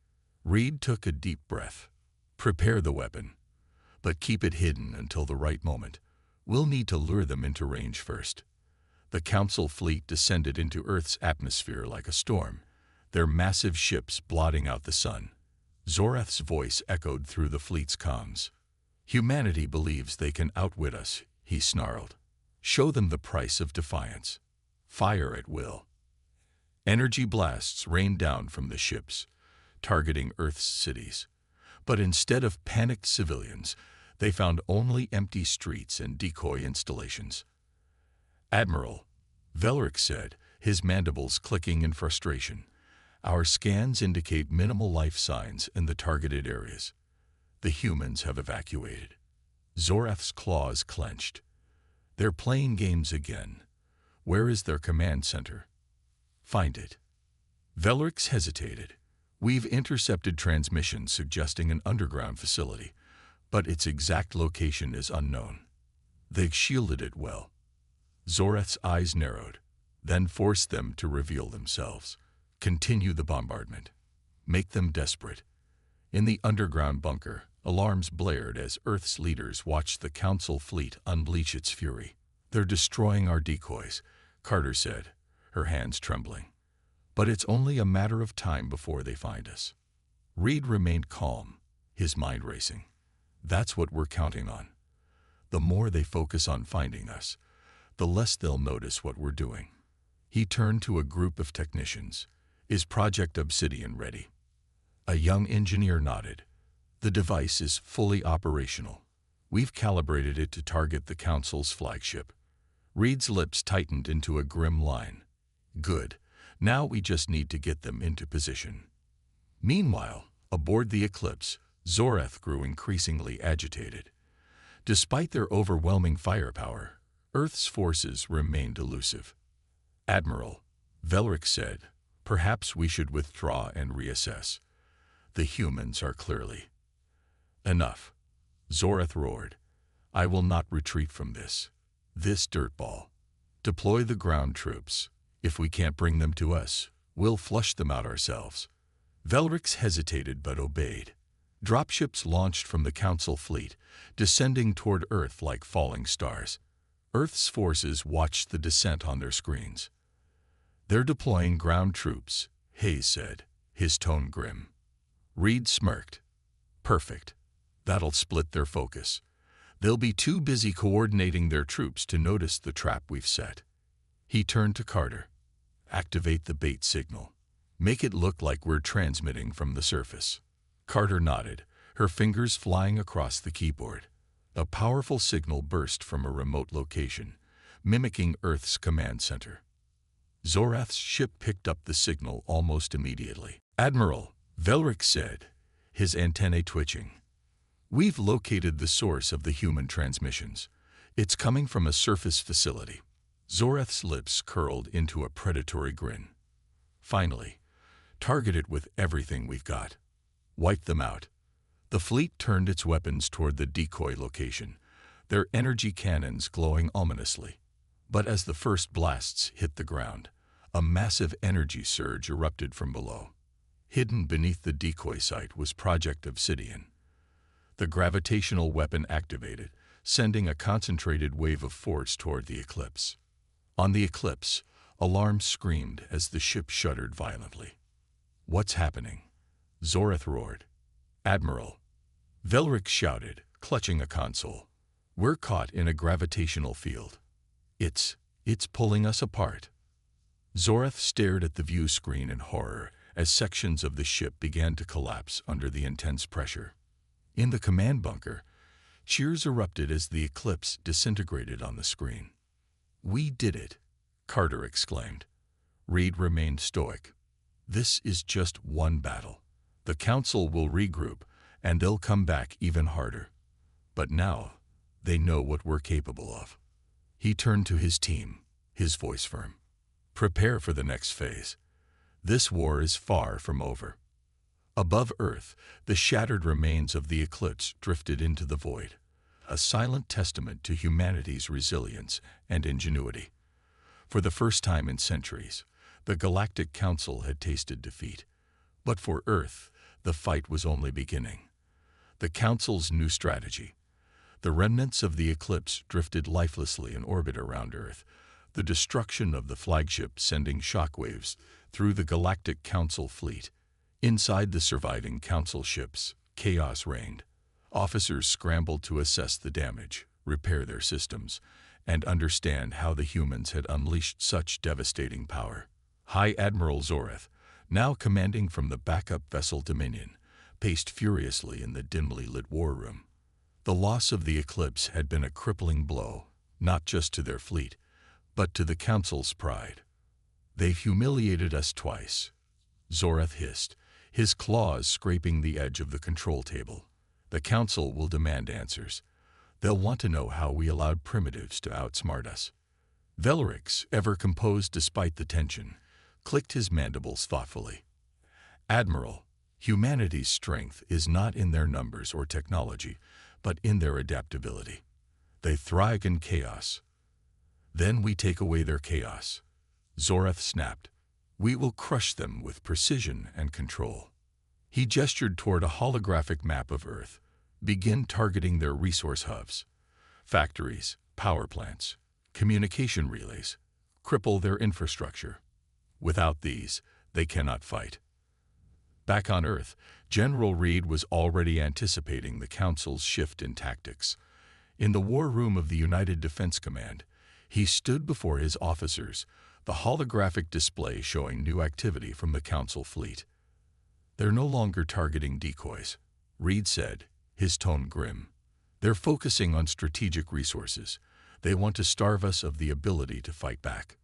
Reed took a deep breath. Prepare the weapon, but keep it hidden until the right moment. We'll need to lure them into range first. The Council fleet descended into Earth's atmosphere like a storm, their massive ships blotting out the sun. Zorath's voice echoed through the fleet's comms. Humanity believes they can outwit us, he snarled. Show them the price of defiance. Fire at will. Energy blasts rained down from the ships, targeting Earth's cities. But instead of panicked civilians, they found only empty streets and decoy installations. Admiral, Velric said, his mandibles clicking in frustration. Our scans indicate minimal life signs in the targeted areas. The humans have evacuated. Zorath's claws clenched. They're playing games again. Where is their command center? Find it. Velric hesitated. We've intercepted transmissions suggesting an underground facility, but its exact location is unknown. They've shielded it well. Zorath's eyes narrowed, then forced them to reveal themselves. Continue the bombardment. Make them desperate. In the underground bunker, alarms blared as Earth's leaders watched the Council fleet unleash its fury. They're destroying our decoys, Carter said, her hands trembling. But it's only a matter of time before they find us. Reed remained calm, his mind racing. That's what we're counting on. The more they focus on finding us, the less they'll notice what we're doing. He turned to a group of technicians. Is Project Obsidian ready? A young engineer nodded. The device is fully operational. We've calibrated it to target the Council's flagship. Reed's lips tightened into a grim line. Good. Now we just need to get them into position. Meanwhile, aboard the Eclipse, Zorath grew increasingly agitated. Despite their overwhelming firepower, Earth's forces remained elusive. Admiral, Velric said, perhaps we should withdraw and reassess. The humans are clearly. Enough. Zorath roared. I will not retreat from this. This dirtball. Deploy the ground troops. If we can't bring them to us, we'll flush them out ourselves. Velric hesitated but obeyed. Dropships launched from the Council fleet, descending toward Earth like falling stars. Earth's forces watched the descent on their screens. They're deploying ground troops, Hayes said, his tone grim. Reed smirked. Perfect. That'll split their focus. They'll be too busy coordinating their troops to notice the trap we've set. He turned to Carter. Activate the bait signal. Make it look like we're transmitting from the surface. Carter nodded, her fingers flying across the keyboard. A powerful signal burst from a remote location, mimicking Earth's command center. Zorath's ship picked up the signal almost immediately. Admiral, Velric said, his antennae twitching. We've located the source of the human transmissions. It's coming from a surface facility. Zorath's lips curled into a predatory grin. Finally, target it with everything we've got. Wipe them out. The fleet turned its weapons toward the decoy location, their energy cannons glowing ominously. But as the first blasts hit the ground, a massive energy surge erupted from below. Hidden beneath the decoy site was Project Obsidian. The gravitational weapon activated, sending a concentrated wave of force toward the Eclipse. On the Eclipse, alarms screamed as the ship shuddered violently. What's happening? Zorath roared. Admiral. Velric shouted, clutching a console. We're caught in a gravitational field. It's pulling us apart. Zorath stared at the view screen in horror as sections of the ship began to collapse under the intense pressure. In the command bunker, cheers erupted as the Eclipse disintegrated on the screen. We did it, Carter exclaimed. Reed remained stoic. This is just one battle. The Council will regroup, and they'll come back even harder. But now, they know what we're capable of. He turned to his team, his voice firm. Prepare for the next phase. This war is far from over. Above Earth, the shattered remains of the eclipse drifted into the void, a silent testament to humanity's resilience and ingenuity. For the first time in centuries, the Galactic Council had tasted defeat. But for Earth, the fight was only beginning. The Council's new strategy. The remnants of the eclipse drifted lifelessly in orbit around Earth, the destruction of the flagship sending shockwaves through the Galactic Council fleet. Inside the surviving Council ships, chaos reigned. Officers scrambled to assess the damage, repair their systems, and understand how the humans had unleashed such devastating power. High Admiral Zorath, now commanding from the backup vessel Dominion, paced furiously in the dimly lit war room. The loss of the eclipse had been a crippling blow, not just to their fleet, but to the Council's pride. They've humiliated us twice, Zorath hissed, his claws scraping the edge of the control table. The Council will demand answers. They'll want to know how we allowed primitives to outsmart us. Velrix, ever composed despite the tension, clicked his mandibles thoughtfully. Admiral, humanity's strength is not in their numbers or technology, but in their adaptability. They thrive in chaos. Then we take away their chaos. Zorath snapped. We will crush them with precision and control. He gestured toward a holographic map of Earth. Begin targeting their resource hubs. Factories, power plants, communication relays. Cripple their infrastructure. Without these, they cannot fight. Back on Earth, General Reed was already anticipating the Council's shift in tactics. In the war room of the United Defense Command, he stood before his officers, the holographic display showing new activity from the Council fleet. They're no longer targeting decoys, Reed said, his tone grim. They're focusing on strategic resources. They want to starve us of the ability to fight back.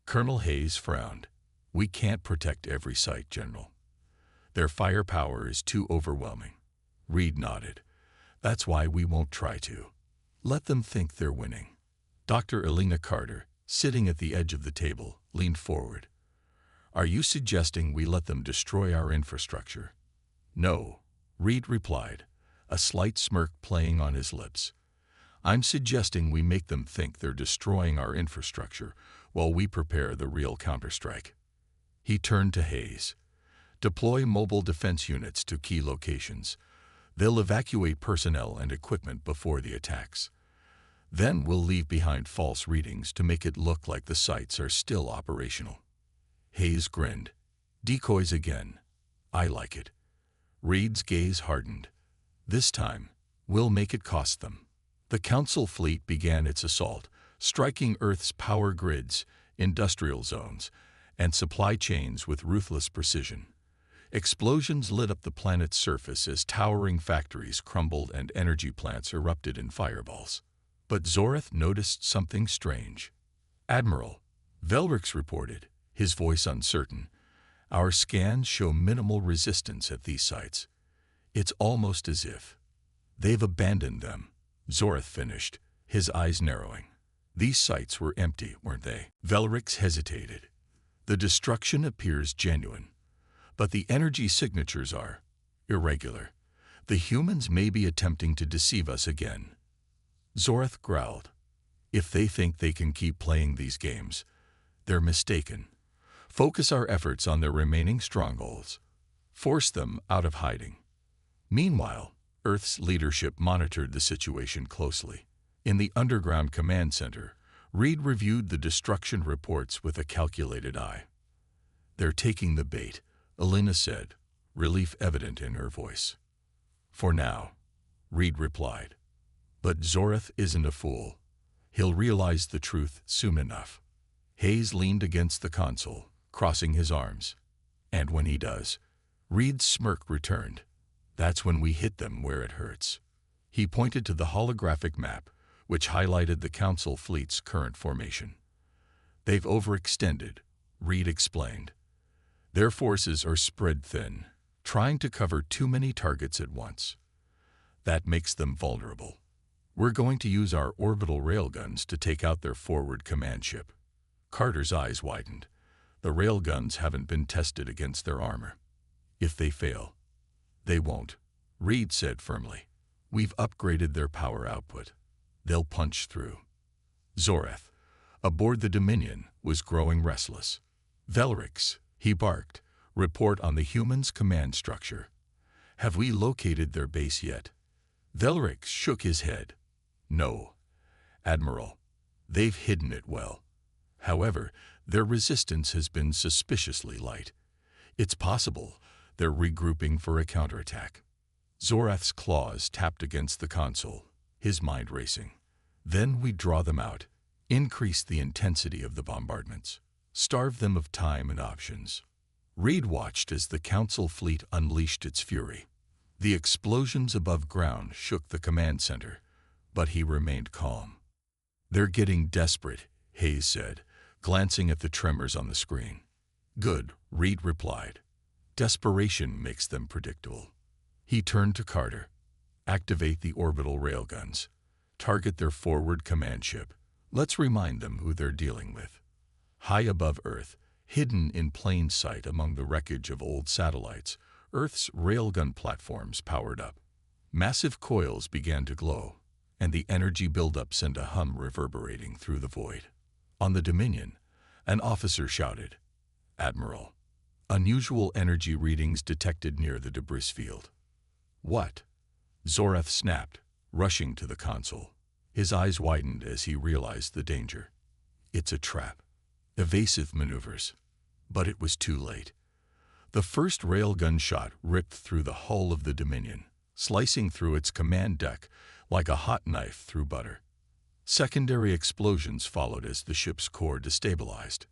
Colonel Hayes frowned. We can't protect every site, General. Their firepower is too overwhelming. Reed nodded. That's why we won't try to. Let them think they're winning. Dr. Elena Carter, sitting at the edge of the table, leaned forward. Are you suggesting we let them destroy our infrastructure? No, Reed replied, a slight smirk playing on his lips. I'm suggesting we make them think they're destroying our infrastructure while we prepare the real counterstrike. He turned to Hayes. Deploy mobile defense units to key locations. They'll evacuate personnel and equipment before the attacks. Then we'll leave behind false readings to make it look like the sites are still operational. Hayes grinned. Decoys again. I like it. Reed's gaze hardened. This time, we'll make it cost them. The Council fleet began its assault, striking Earth's power grids, industrial zones, and supply chains with ruthless precision. Explosions lit up the planet's surface as towering factories crumbled and energy plants erupted in fireballs. But Zorath noticed something strange. Admiral, Velrix reported, his voice uncertain. Our scans show minimal resistance at these sites. It's almost as if they've abandoned them. Zorath finished, his eyes narrowing. These sites were empty, weren't they? Velrix hesitated. The destruction appears genuine, but the energy signatures are irregular. The humans may be attempting to deceive us again. Zorath growled. If they think they can keep playing these games, they're mistaken. Focus our efforts on their remaining strongholds. Force them out of hiding. Meanwhile, Earth's leadership monitored the situation closely. In the underground command center, Reed reviewed the destruction reports with a calculated eye. They're taking the bait, Elena said, relief evident in her voice. For now, Reed replied. But Zorath isn't a fool. He'll realize the truth soon enough. Hayes leaned against the console, crossing his arms. And when he does, Reed's smirk returned. That's when we hit them where it hurts. He pointed to the holographic map, which highlighted the Council fleet's current formation. They've overextended, Reed explained. Their forces are spread thin, trying to cover too many targets at once. That makes them vulnerable. We're going to use our orbital railguns to take out their forward command ship. Carter's eyes widened. The railguns haven't been tested against their armor. If they fail, they won't, Reed said firmly. We've upgraded their power output. They'll punch through. Zoreth, aboard the Dominion, was growing restless. Velrix, he barked, report on the humans' command structure. Have we located their base yet? Velrix shook his head. No, Admiral. They've hidden it well. However, their resistance has been suspiciously light. It's possible they're regrouping for a counterattack. Zoreth's claws tapped against the console, his mind racing. Then we draw them out, increase the intensity of the bombardments, starve them of time and options. Reed watched as the Council fleet unleashed its fury. The explosions above ground shook the command center, but he remained calm. They're getting desperate, Hayes said, glancing at the tremors on the screen. Good, Reed replied. Desperation makes them predictable. He turned to Carter. Activate the orbital railguns. Target their forward command ship. Let's remind them who they're dealing with. High above Earth, hidden in plain sight among the wreckage of old satellites, Earth's railgun platforms powered up. Massive coils began to glow, and the energy buildup sent a hum reverberating through the void. On the Dominion, an officer shouted, Admiral, unusual energy readings detected near the debris field. What? Zoreth snapped, rushing to the console. His eyes widened as he realized the danger. It's a trap. Evasive maneuvers. But it was too late. The first railgun shot ripped through the hull of the Dominion, slicing through its command deck like a hot knife through butter. Secondary explosions followed as the ship's core destabilized.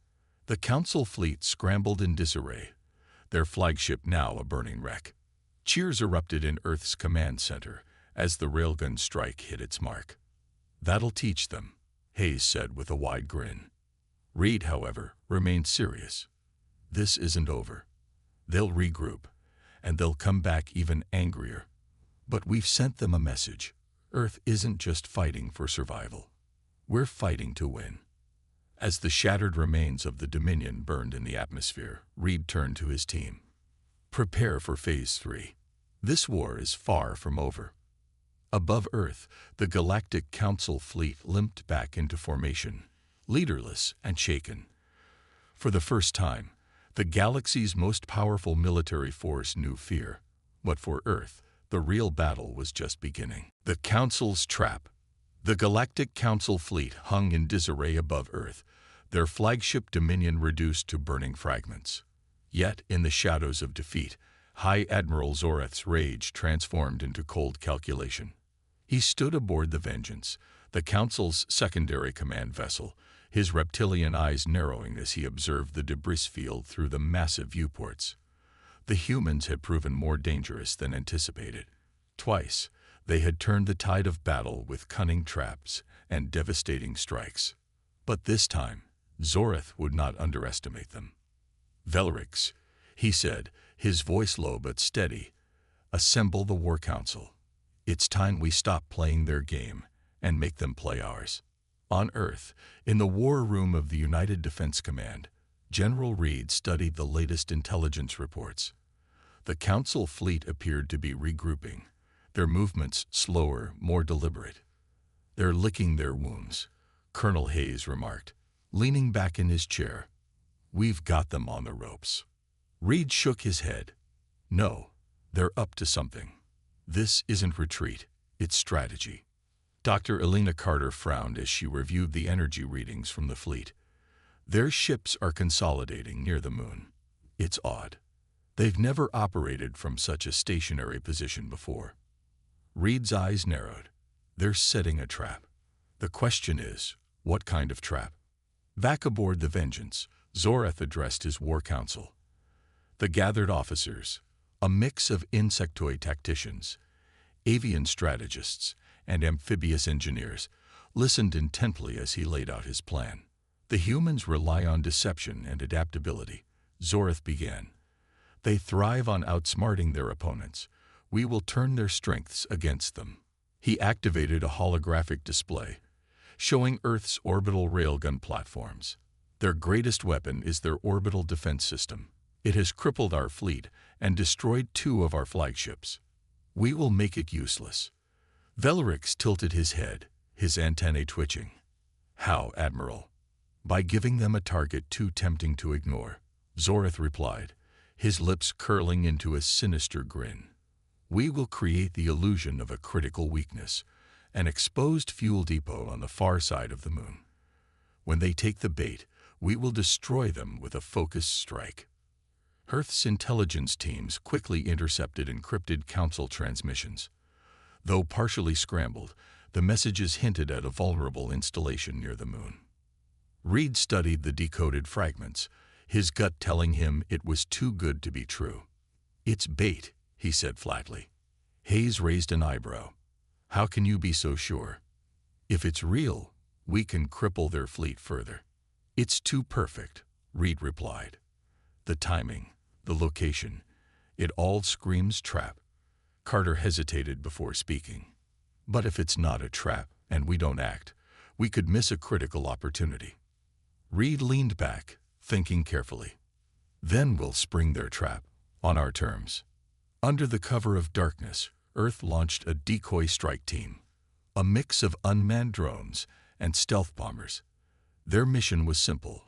The Council fleet scrambled in disarray, their flagship now a burning wreck. Cheers erupted in Earth's command center as the railgun strike hit its mark. That'll teach them, Hayes said with a wide grin. Reed, however, remained serious. This isn't over. They'll regroup, and they'll come back even angrier. But we've sent them a message. Earth isn't just fighting for survival. We're fighting to win. As the shattered remains of the Dominion burned in the atmosphere, Reed turned to his team. Prepare for Phase 3. This war is far from over. Above Earth, the Galactic Council fleet limped back into formation, leaderless and shaken. For the first time, the galaxy's most powerful military force knew fear. But for Earth, the real battle was just beginning. The Council's trap. The Galactic Council fleet hung in disarray above Earth, their flagship Dominion reduced to burning fragments. Yet, in the shadows of defeat, High Admiral Zoreth's rage transformed into cold calculation. He stood aboard the Vengeance, the Council's secondary command vessel, his reptilian eyes narrowing as he observed the debris field through the massive viewports. The humans had proven more dangerous than anticipated. Twice, they had turned the tide of battle with cunning traps and devastating strikes. But this time, Zoreth would not underestimate them. Velrix, he said, his voice low but steady, assemble the War Council. It's time we stop playing their game and make them play ours. On Earth, in the war room of the United Defense Command, General Reed studied the latest intelligence reports. The Council fleet appeared to be regrouping, their movements slower, more deliberate. They're licking their wounds, Colonel Hayes remarked, leaning back in his chair. We've got them on the ropes. Reed shook his head. No, they're up to something. This isn't retreat, it's strategy. Dr. Elena Carter frowned as she reviewed the energy readings from the fleet. Their ships are consolidating near the moon. It's odd. They've never operated from such a stationary position before. Reed's eyes narrowed. They're setting a trap. The question is, what kind of trap? Back aboard the Vengeance, Zoreth addressed his war council. The gathered officers, a mix of insectoid tacticians, avian strategists, and amphibious engineers, listened intently as he laid out his plan. The humans rely on deception and adaptability, Zoreth began. They thrive on outsmarting their opponents. We will turn their strengths against them. He activated a holographic display, showing Earth's orbital railgun platforms. Their greatest weapon is their orbital defense system. It has crippled our fleet and destroyed 2 of our flagships. We will make it useless. Velarix tilted his head, his antennae twitching. How, Admiral? By giving them a target too tempting to ignore, Zoreth replied, his lips curling into a sinister grin. We will create the illusion of a critical weakness, an exposed fuel depot on the far side of the moon. When they take the bait, we will destroy them with a focused strike. Earth's intelligence teams quickly intercepted encrypted Council transmissions. Though partially scrambled, the messages hinted at a vulnerable installation near the moon. Reed studied the decoded fragments, his gut telling him it was too good to be true. It's bait, he said flatly. Hayes raised an eyebrow. How can you be so sure? If it's real, we can cripple their fleet further. It's too perfect, Reed replied. The timing, the location, it all screams trap. Carter hesitated before speaking. But if it's not a trap, and we don't act, we could miss a critical opportunity. Reed leaned back, thinking carefully. Then we'll spring their trap, on our terms. Under the cover of darkness, Earth launched a decoy strike team, a mix of unmanned drones and stealth bombers. Their mission was simple: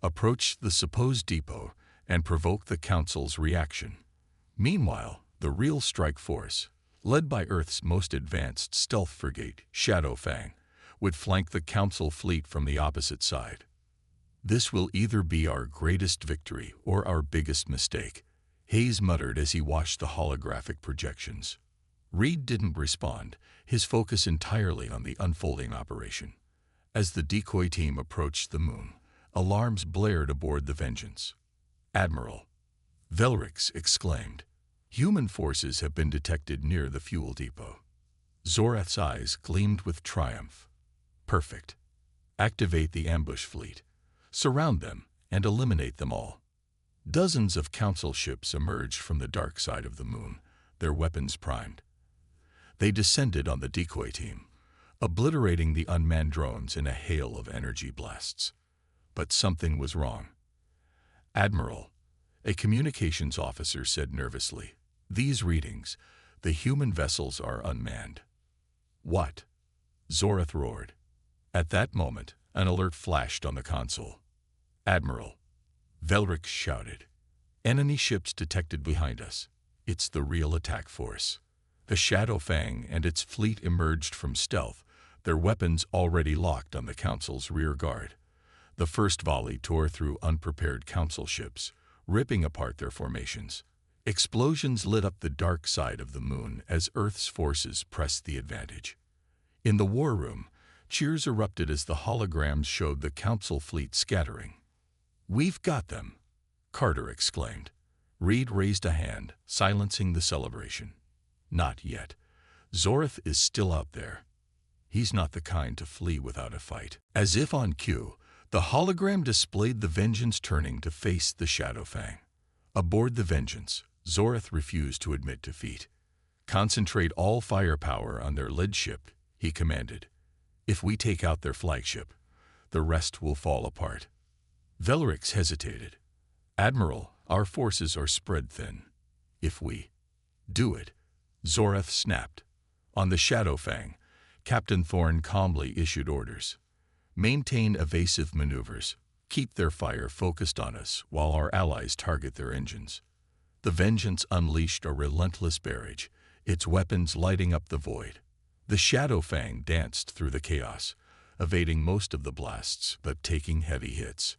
approach the supposed depot and provoke the Council's reaction. Meanwhile, the real strike force, led by Earth's most advanced stealth frigate, Shadowfang, would flank the Council fleet from the opposite side. This will either be our greatest victory or our biggest mistake, Hayes muttered as he watched the holographic projections. Reed didn't respond, his focus entirely on the unfolding operation. As the decoy team approached the moon, alarms blared aboard the Vengeance. Admiral, Velarix exclaimed, human forces have been detected near the fuel depot. Zoreth's eyes gleamed with triumph. Perfect. Activate the ambush fleet. Surround them and eliminate them all. Dozens of Council ships emerged from the dark side of the moon, their weapons primed. They descended on the decoy team, obliterating the unmanned drones in a hail of energy blasts. But something was wrong. Admiral, a communications officer said nervously, these readings, the human vessels are unmanned. What? Zoreth roared. At that moment, an alert flashed on the console. Admiral, Velarix shouted. Enemy ships detected behind us. It's the real attack force. The Shadowfang and its fleet emerged from stealth, their weapons already locked on the Council's rear guard. The first volley tore through unprepared Council ships, ripping apart their formations. Explosions lit up the dark side of the moon as Earth's forces pressed the advantage. In the war room, cheers erupted as the holograms showed the Council fleet scattering. We've got them, Carter exclaimed. Reed raised a hand, silencing the celebration. Not yet. Zoreth is still out there. He's not the kind to flee without a fight. As if on cue, the hologram displayed the Vengeance turning to face the Shadowfang. Aboard the Vengeance, Zoreth refused to admit defeat. Concentrate all firepower on their lead ship, he commanded. If we take out their flagship, the rest will fall apart. Velarix hesitated. Admiral, our forces are spread thin. If we do it, Zoreth snapped. On the Shadowfang, Captain Thorne calmly issued orders. Maintain evasive maneuvers. Keep their fire focused on us while our allies target their engines. The Vengeance unleashed a relentless barrage, its weapons lighting up the void. The Shadowfang danced through the chaos, evading most of the blasts but taking heavy hits.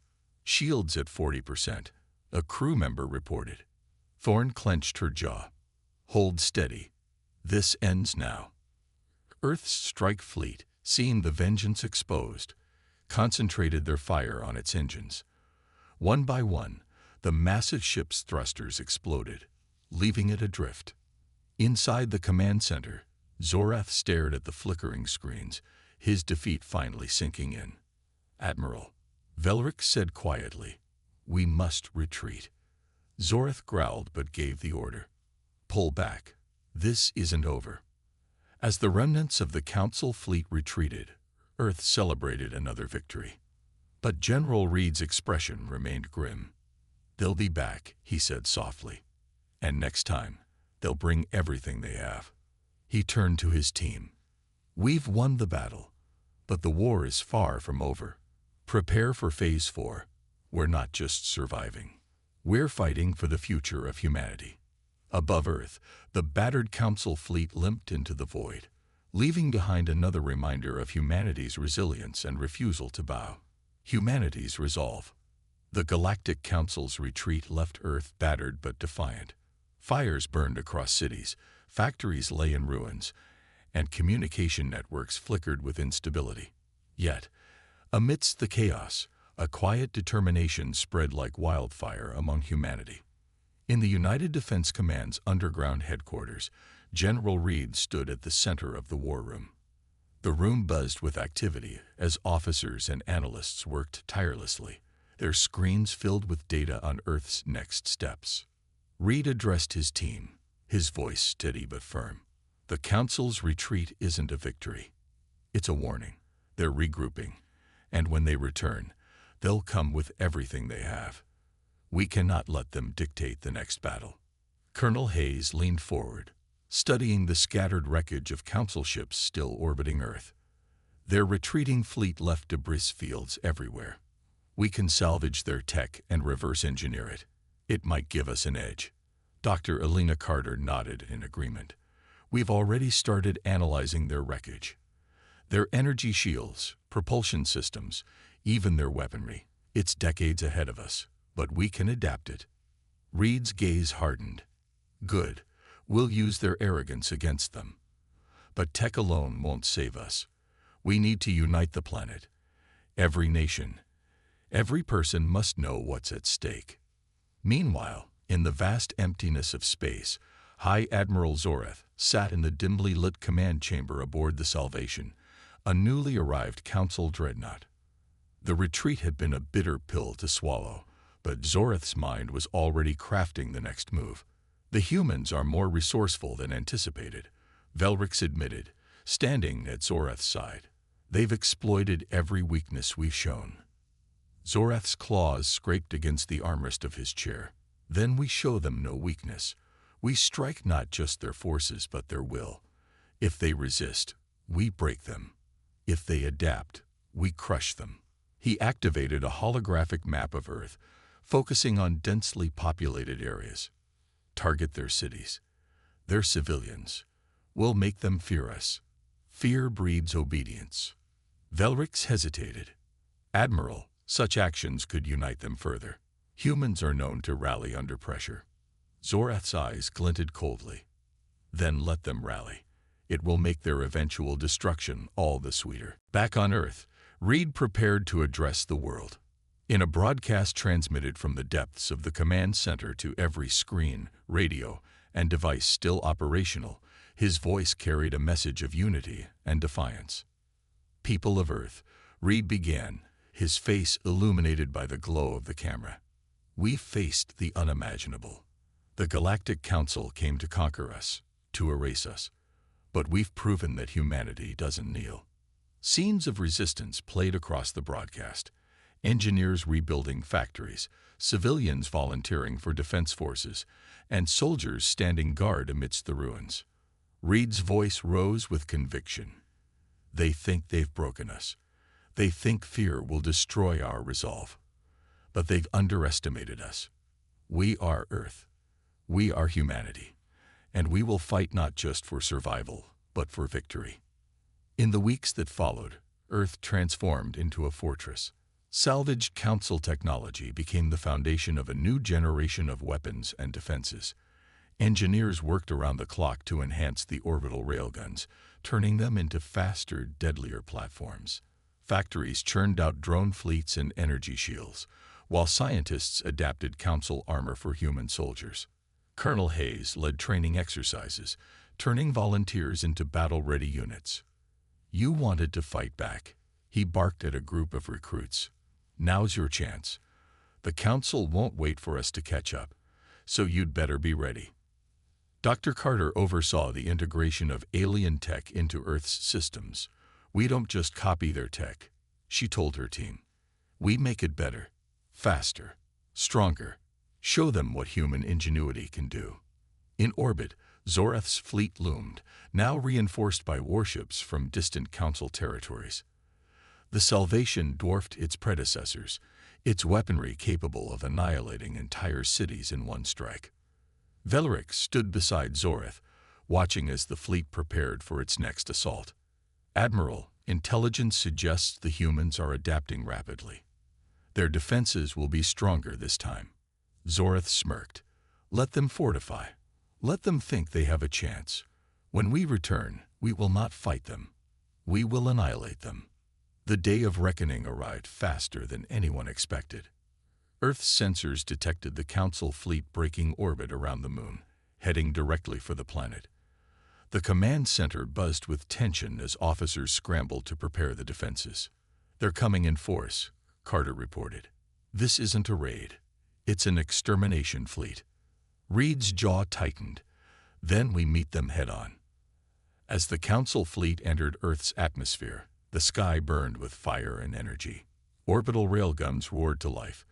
Shields at 40%, a crew member reported. Thorne clenched her jaw. Hold steady. This ends now. Earth's strike fleet, seeing the Vengeance exposed, concentrated their fire on its engines. One by one, the massive ship's thrusters exploded, leaving it adrift. Inside the command center, Zoreth stared at the flickering screens, his defeat finally sinking in. Admiral, Velarix said quietly, we must retreat. Zorath growled but gave the order. Pull back. This isn't over. As the remnants of the Council fleet retreated, Earth celebrated another victory. But General Reed's expression remained grim. They'll be back, he said softly. And next time, they'll bring everything they have. He turned to his team. We've won the battle, but the war is far from over. Prepare for Phase 4. We're not just surviving. We're fighting for the future of humanity. Above Earth, the battered Council fleet limped into the void, leaving behind another reminder of humanity's resilience and refusal to bow. Humanity's resolve. The Galactic Council's retreat left Earth battered but defiant. Fires burned across cities, factories lay in ruins, and communication networks flickered with instability. Yet, amidst the chaos, a quiet determination spread like wildfire among humanity. In the United Defense Command's underground headquarters, General Reed stood at the center of the war room. The room buzzed with activity as officers and analysts worked tirelessly, their screens filled with data on Earth's next steps. Reed addressed his team, his voice steady but firm. The Council's retreat isn't a victory. It's a warning. They're regrouping, and when they return, they'll come with everything they have. We cannot let them dictate the next battle. Colonel Hayes leaned forward, studying the scattered wreckage of Council ships still orbiting Earth. Their retreating fleet left debris fields everywhere. We can salvage their tech and reverse engineer it. It might give us an edge. Dr. Elena Carter nodded in agreement. We've already started analyzing their wreckage. Their energy shields, propulsion systems, even their weaponry. It's decades ahead of us, but we can adapt it. Reed's gaze hardened. Good. We'll use their arrogance against them. But tech alone won't save us. We need to unite the planet. Every nation, every person must know what's at stake. Meanwhile, in the vast emptiness of space, High Admiral Zorath sat in the dimly lit command chamber aboard the Salvation, a newly arrived Council dreadnought. The retreat had been a bitter pill to swallow, but Zorath's mind was already crafting the next move. The humans are more resourceful than anticipated, Velrix admitted, standing at Zorath's side. They've exploited every weakness we've shown. Zorath's claws scraped against the armrest of his chair. Then we show them no weakness. We strike not just their forces but their will. If they resist, we break them. If they adapt, we crush them. He activated a holographic map of Earth, focusing on densely populated areas. Target their cities, their civilians. We'll make them fear us. Fear breeds obedience. Velrix hesitated. Admiral, such actions could unite them further. Humans are known to rally under pressure. Zorath's eyes glinted coldly. Then let them rally. It will make their eventual destruction all the sweeter. Back on Earth, Reed prepared to address the world. In a broadcast transmitted from the depths of the command center to every screen, radio, and device still operational, his voice carried a message of unity and defiance. People of Earth, Reed began, his face illuminated by the glow of the camera. We faced the unimaginable. The Galactic Council came to conquer us, to erase us. But we've proven that humanity doesn't kneel. Scenes of resistance played across the broadcast. Engineers rebuilding factories, civilians volunteering for defense forces, and soldiers standing guard amidst the ruins. Reed's voice rose with conviction. They think they've broken us. They think fear will destroy our resolve. But they've underestimated us. We are Earth. We are humanity. And we will fight not just for survival, but for victory. In the weeks that followed, Earth transformed into a fortress. Salvaged Council technology became the foundation of a new generation of weapons and defenses. Engineers worked around the clock to enhance the orbital railguns, turning them into faster, deadlier platforms. Factories churned out drone fleets and energy shields, while scientists adapted Council armor for human soldiers. Colonel Hayes led training exercises, turning volunteers into battle-ready units. You wanted to fight back. He barked at a group of recruits. Now's your chance. The Council won't wait for us to catch up. so you'd better be ready. Dr. Carter oversaw the integration of alien tech into Earth's systems. We don't just copy their tech, she told her team. We make it better, faster, stronger. Show them what human ingenuity can do. In orbit, Zorath's fleet loomed, now reinforced by warships from distant Council territories. The Salvation dwarfed its predecessors, its weaponry capable of annihilating entire cities in one strike. Velric stood beside Zorath, watching as the fleet prepared for its next assault. Admiral, intelligence suggests the humans are adapting rapidly. Their defenses will be stronger this time. Zorath smirked. Let them fortify. Let them think they have a chance. When we return, we will not fight them. We will annihilate them. The day of reckoning arrived faster than anyone expected. Earth's sensors detected the Council fleet breaking orbit around the moon, heading directly for the planet. The command center buzzed with tension as officers scrambled to prepare the defenses. They're coming in force, Carter reported. This isn't a raid. It's an extermination fleet. Reed's jaw tightened. Then we meet them head-on. As the Council fleet entered Earth's atmosphere, the sky burned with fire and energy. Orbital railguns roared to life,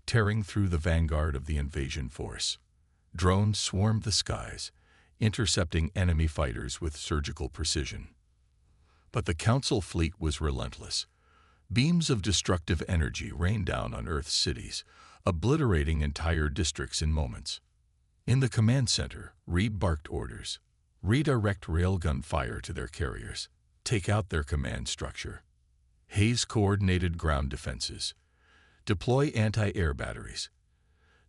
tearing through the vanguard of the invasion force. Drones swarmed the skies, intercepting enemy fighters with surgical precision. But the Council fleet was relentless. Beams of destructive energy rained down on Earth's cities, obliterating entire districts in moments. In the command center, Reed barked orders. Redirect railgun fire to their carriers. Take out their command structure. Hayes coordinated ground defenses. Deploy anti-air batteries.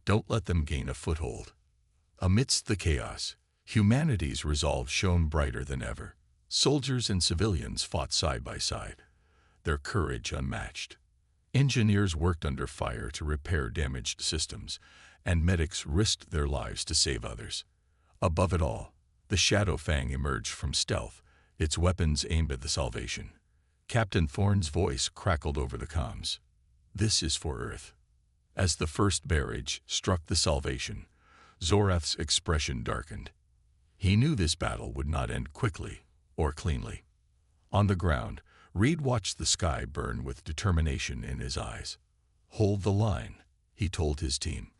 Don't let them gain a foothold. Amidst the chaos, humanity's resolve shone brighter than ever. Soldiers and civilians fought side by side, their courage unmatched. Engineers worked under fire to repair damaged systems, and medics risked their lives to save others. Above it all, the Shadow Fang emerged from stealth, its weapons aimed at the Salvation. Captain Thorne's voice crackled over the comms. This is for Earth. As the first barrage struck the Salvation, Zorath's expression darkened. He knew this battle would not end quickly or cleanly. On the ground, Reed watched the sky burn with determination in his eyes. Hold the line, he told his team.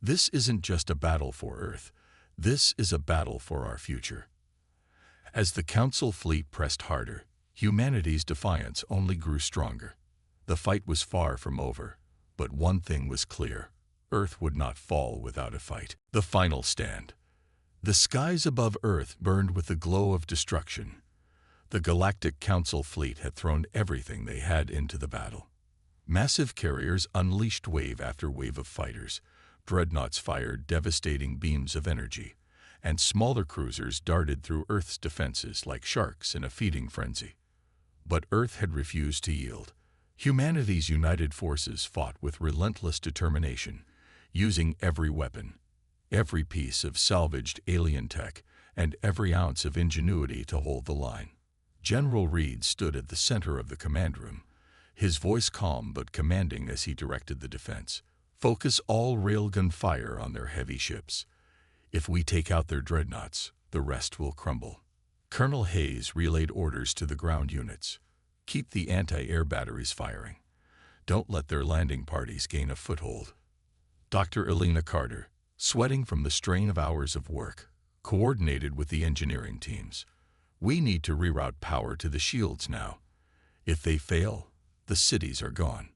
This isn't just a battle for Earth. This is a battle for our future. As the Council fleet pressed harder, humanity's defiance only grew stronger. The fight was far from over, but one thing was clear. Earth would not fall without a fight. The final stand. The skies above Earth burned with the glow of destruction. The Galactic Council fleet had thrown everything they had into the battle. Massive carriers unleashed wave after wave of fighters. Dreadnoughts fired devastating beams of energy, and smaller cruisers darted through Earth's defenses like sharks in a feeding frenzy. But Earth had refused to yield. Humanity's united forces fought with relentless determination, using every weapon, every piece of salvaged alien tech, and every ounce of ingenuity to hold the line. General Reed stood at the center of the command room, his voice calm but commanding as he directed the defense. Focus all railgun fire on their heavy ships. If we take out their dreadnoughts, the rest will crumble. Colonel Hayes relayed orders to the ground units. Keep the anti-air batteries firing. Don't let their landing parties gain a foothold. Dr. Elena Carter, sweating from the strain of hours of work, coordinated with the engineering teams. We need to reroute power to the shields now. If they fail, the cities are gone.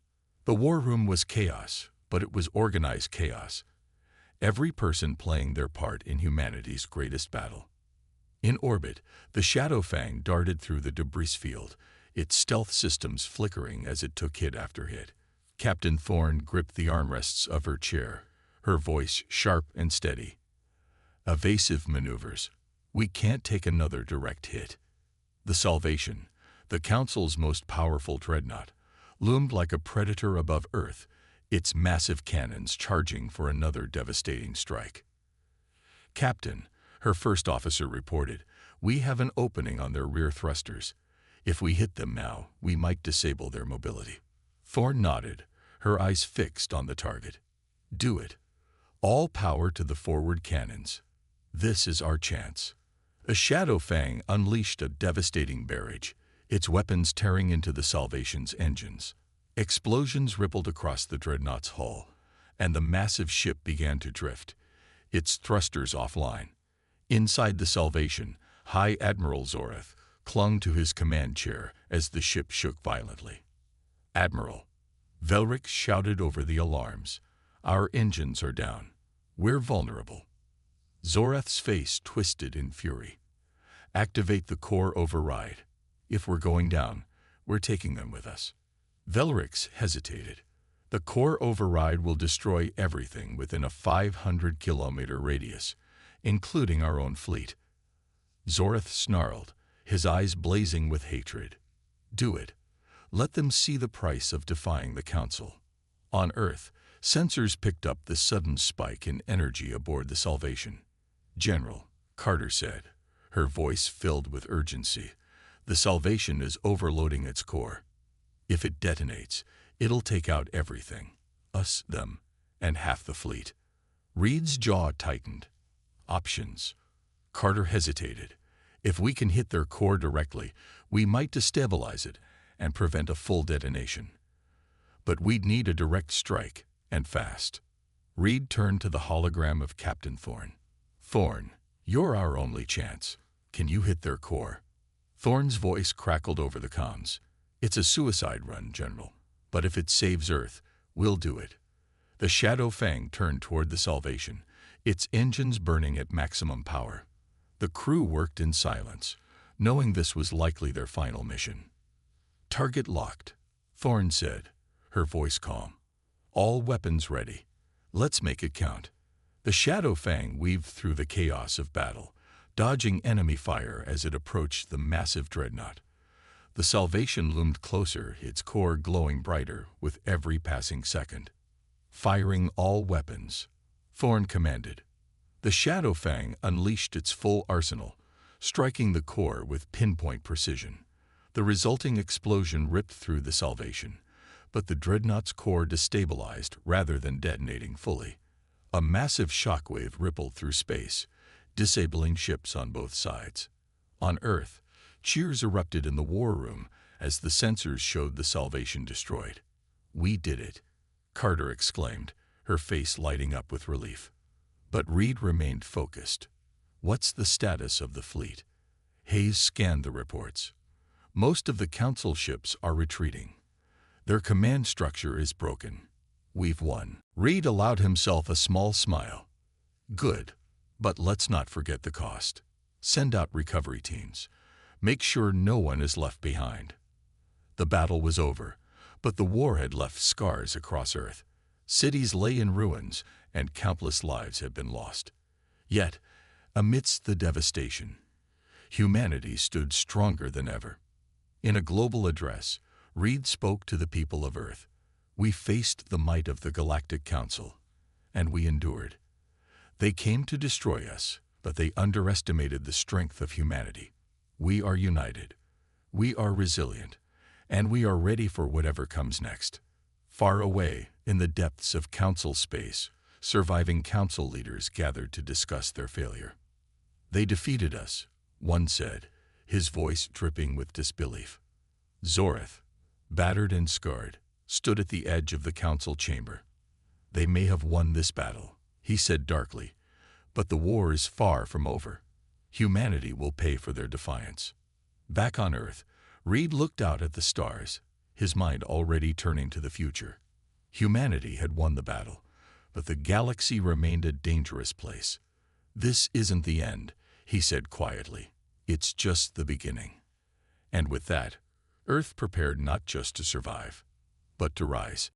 The war room was chaos, but it was organized chaos. Every person playing their part in humanity's greatest battle. In orbit, the Shadow Fang darted through the debris field, its stealth systems flickering as it took hit after hit. Captain Thorne gripped the armrests of her chair, her voice sharp and steady. Evasive maneuvers. We can't take another direct hit. The Salvation, the Council's most powerful dreadnought, loomed like a predator above Earth, its massive cannons charging for another devastating strike. Captain, her first officer reported, we have an opening on their rear thrusters. If we hit them now, we might disable their mobility. Thorne nodded, her eyes fixed on the target. Do it. All power to the forward cannons. This is our chance. A Shadow Fang unleashed a devastating barrage, its weapons tearing into the Salvation's engines. Explosions rippled across the Dreadnought's hull, and the massive ship began to drift, its thrusters offline. Inside the Salvation, High Admiral Zorath clung to his command chair as the ship shook violently. "Admiral," Velric shouted over the alarms, "our engines are down. We're vulnerable." Zorath's face twisted in fury. "Activate the core override. If we're going down, we're taking them with us." Velric hesitated. "The core override will destroy everything within a 500-kilometer radius, including our own fleet." Zorath snarled, his eyes blazing with hatred. "Do it. Let them see the price of defying the Council." On Earth, sensors picked up the sudden spike in energy aboard the Salvation. "General," Carter said, her voice filled with urgency, "the Salvation is overloading its core. If it detonates, it'll take out everything. Us, them, and half the fleet." Reed's jaw tightened. "Options." Carter hesitated. "If we can hit their core directly, we might destabilize it and prevent a full detonation. But we'd need a direct strike, and fast." Reed turned to the hologram of Captain Thorne. "Thorne, you're our only chance. Can you hit their core?" Thorne's voice crackled over the comms. "It's a suicide run, General. But if it saves Earth, we'll do it." The Shadow Fang turned toward the Salvation, its engines burning at maximum power. The crew worked in silence, knowing this was likely their final mission. "Target locked," Thorne said, her voice calm. "All weapons ready. Let's make it count." The Shadow Fang weaved through the chaos of battle, dodging enemy fire as it approached the massive dreadnought. The Salvation loomed closer, its core glowing brighter with every passing second. "Firing all weapons," Thorne commanded. The Shadow Fang unleashed its full arsenal, striking the core with pinpoint precision. The resulting explosion ripped through the Salvation, but the dreadnought's core destabilized rather than detonating fully. A massive shockwave rippled through space, disabling ships on both sides. On Earth, cheers erupted in the war room as the sensors showed the Salvation destroyed. "We did it," Carter exclaimed, her face lighting up with relief. But Reed remained focused. "What's the status of the fleet?" Hayes scanned the reports. "Most of the Council ships are retreating. Their command structure is broken. We've won." Reed allowed himself a small smile. "Good, but let's not forget the cost. Send out recovery teams. Make sure no one is left behind." The battle was over, but the war had left scars across Earth. Cities lay in ruins, and countless lives had been lost. Yet, amidst the devastation, humanity stood stronger than ever. In a global address, Reed spoke to the people of Earth. "We faced the might of the Galactic Council, and we endured. They came to destroy us, but they underestimated the strength of humanity. We are united. We are resilient, and we are ready for whatever comes next." Far away, in the depths of Council space, surviving Council leaders gathered to discuss their failure. "They defeated us," one said, his voice dripping with disbelief. Zorath, battered and scarred, stood at the edge of the Council chamber. "They may have won this battle," he said darkly, "but the war is far from over. Humanity will pay for their defiance." Back on Earth, Reed looked out at the stars, his mind already turning to the future. Humanity had won the battle, but the galaxy remained a dangerous place. "This isn't the end," he said quietly. "It's just the beginning." And with that, Earth prepared not just to survive, but to rise.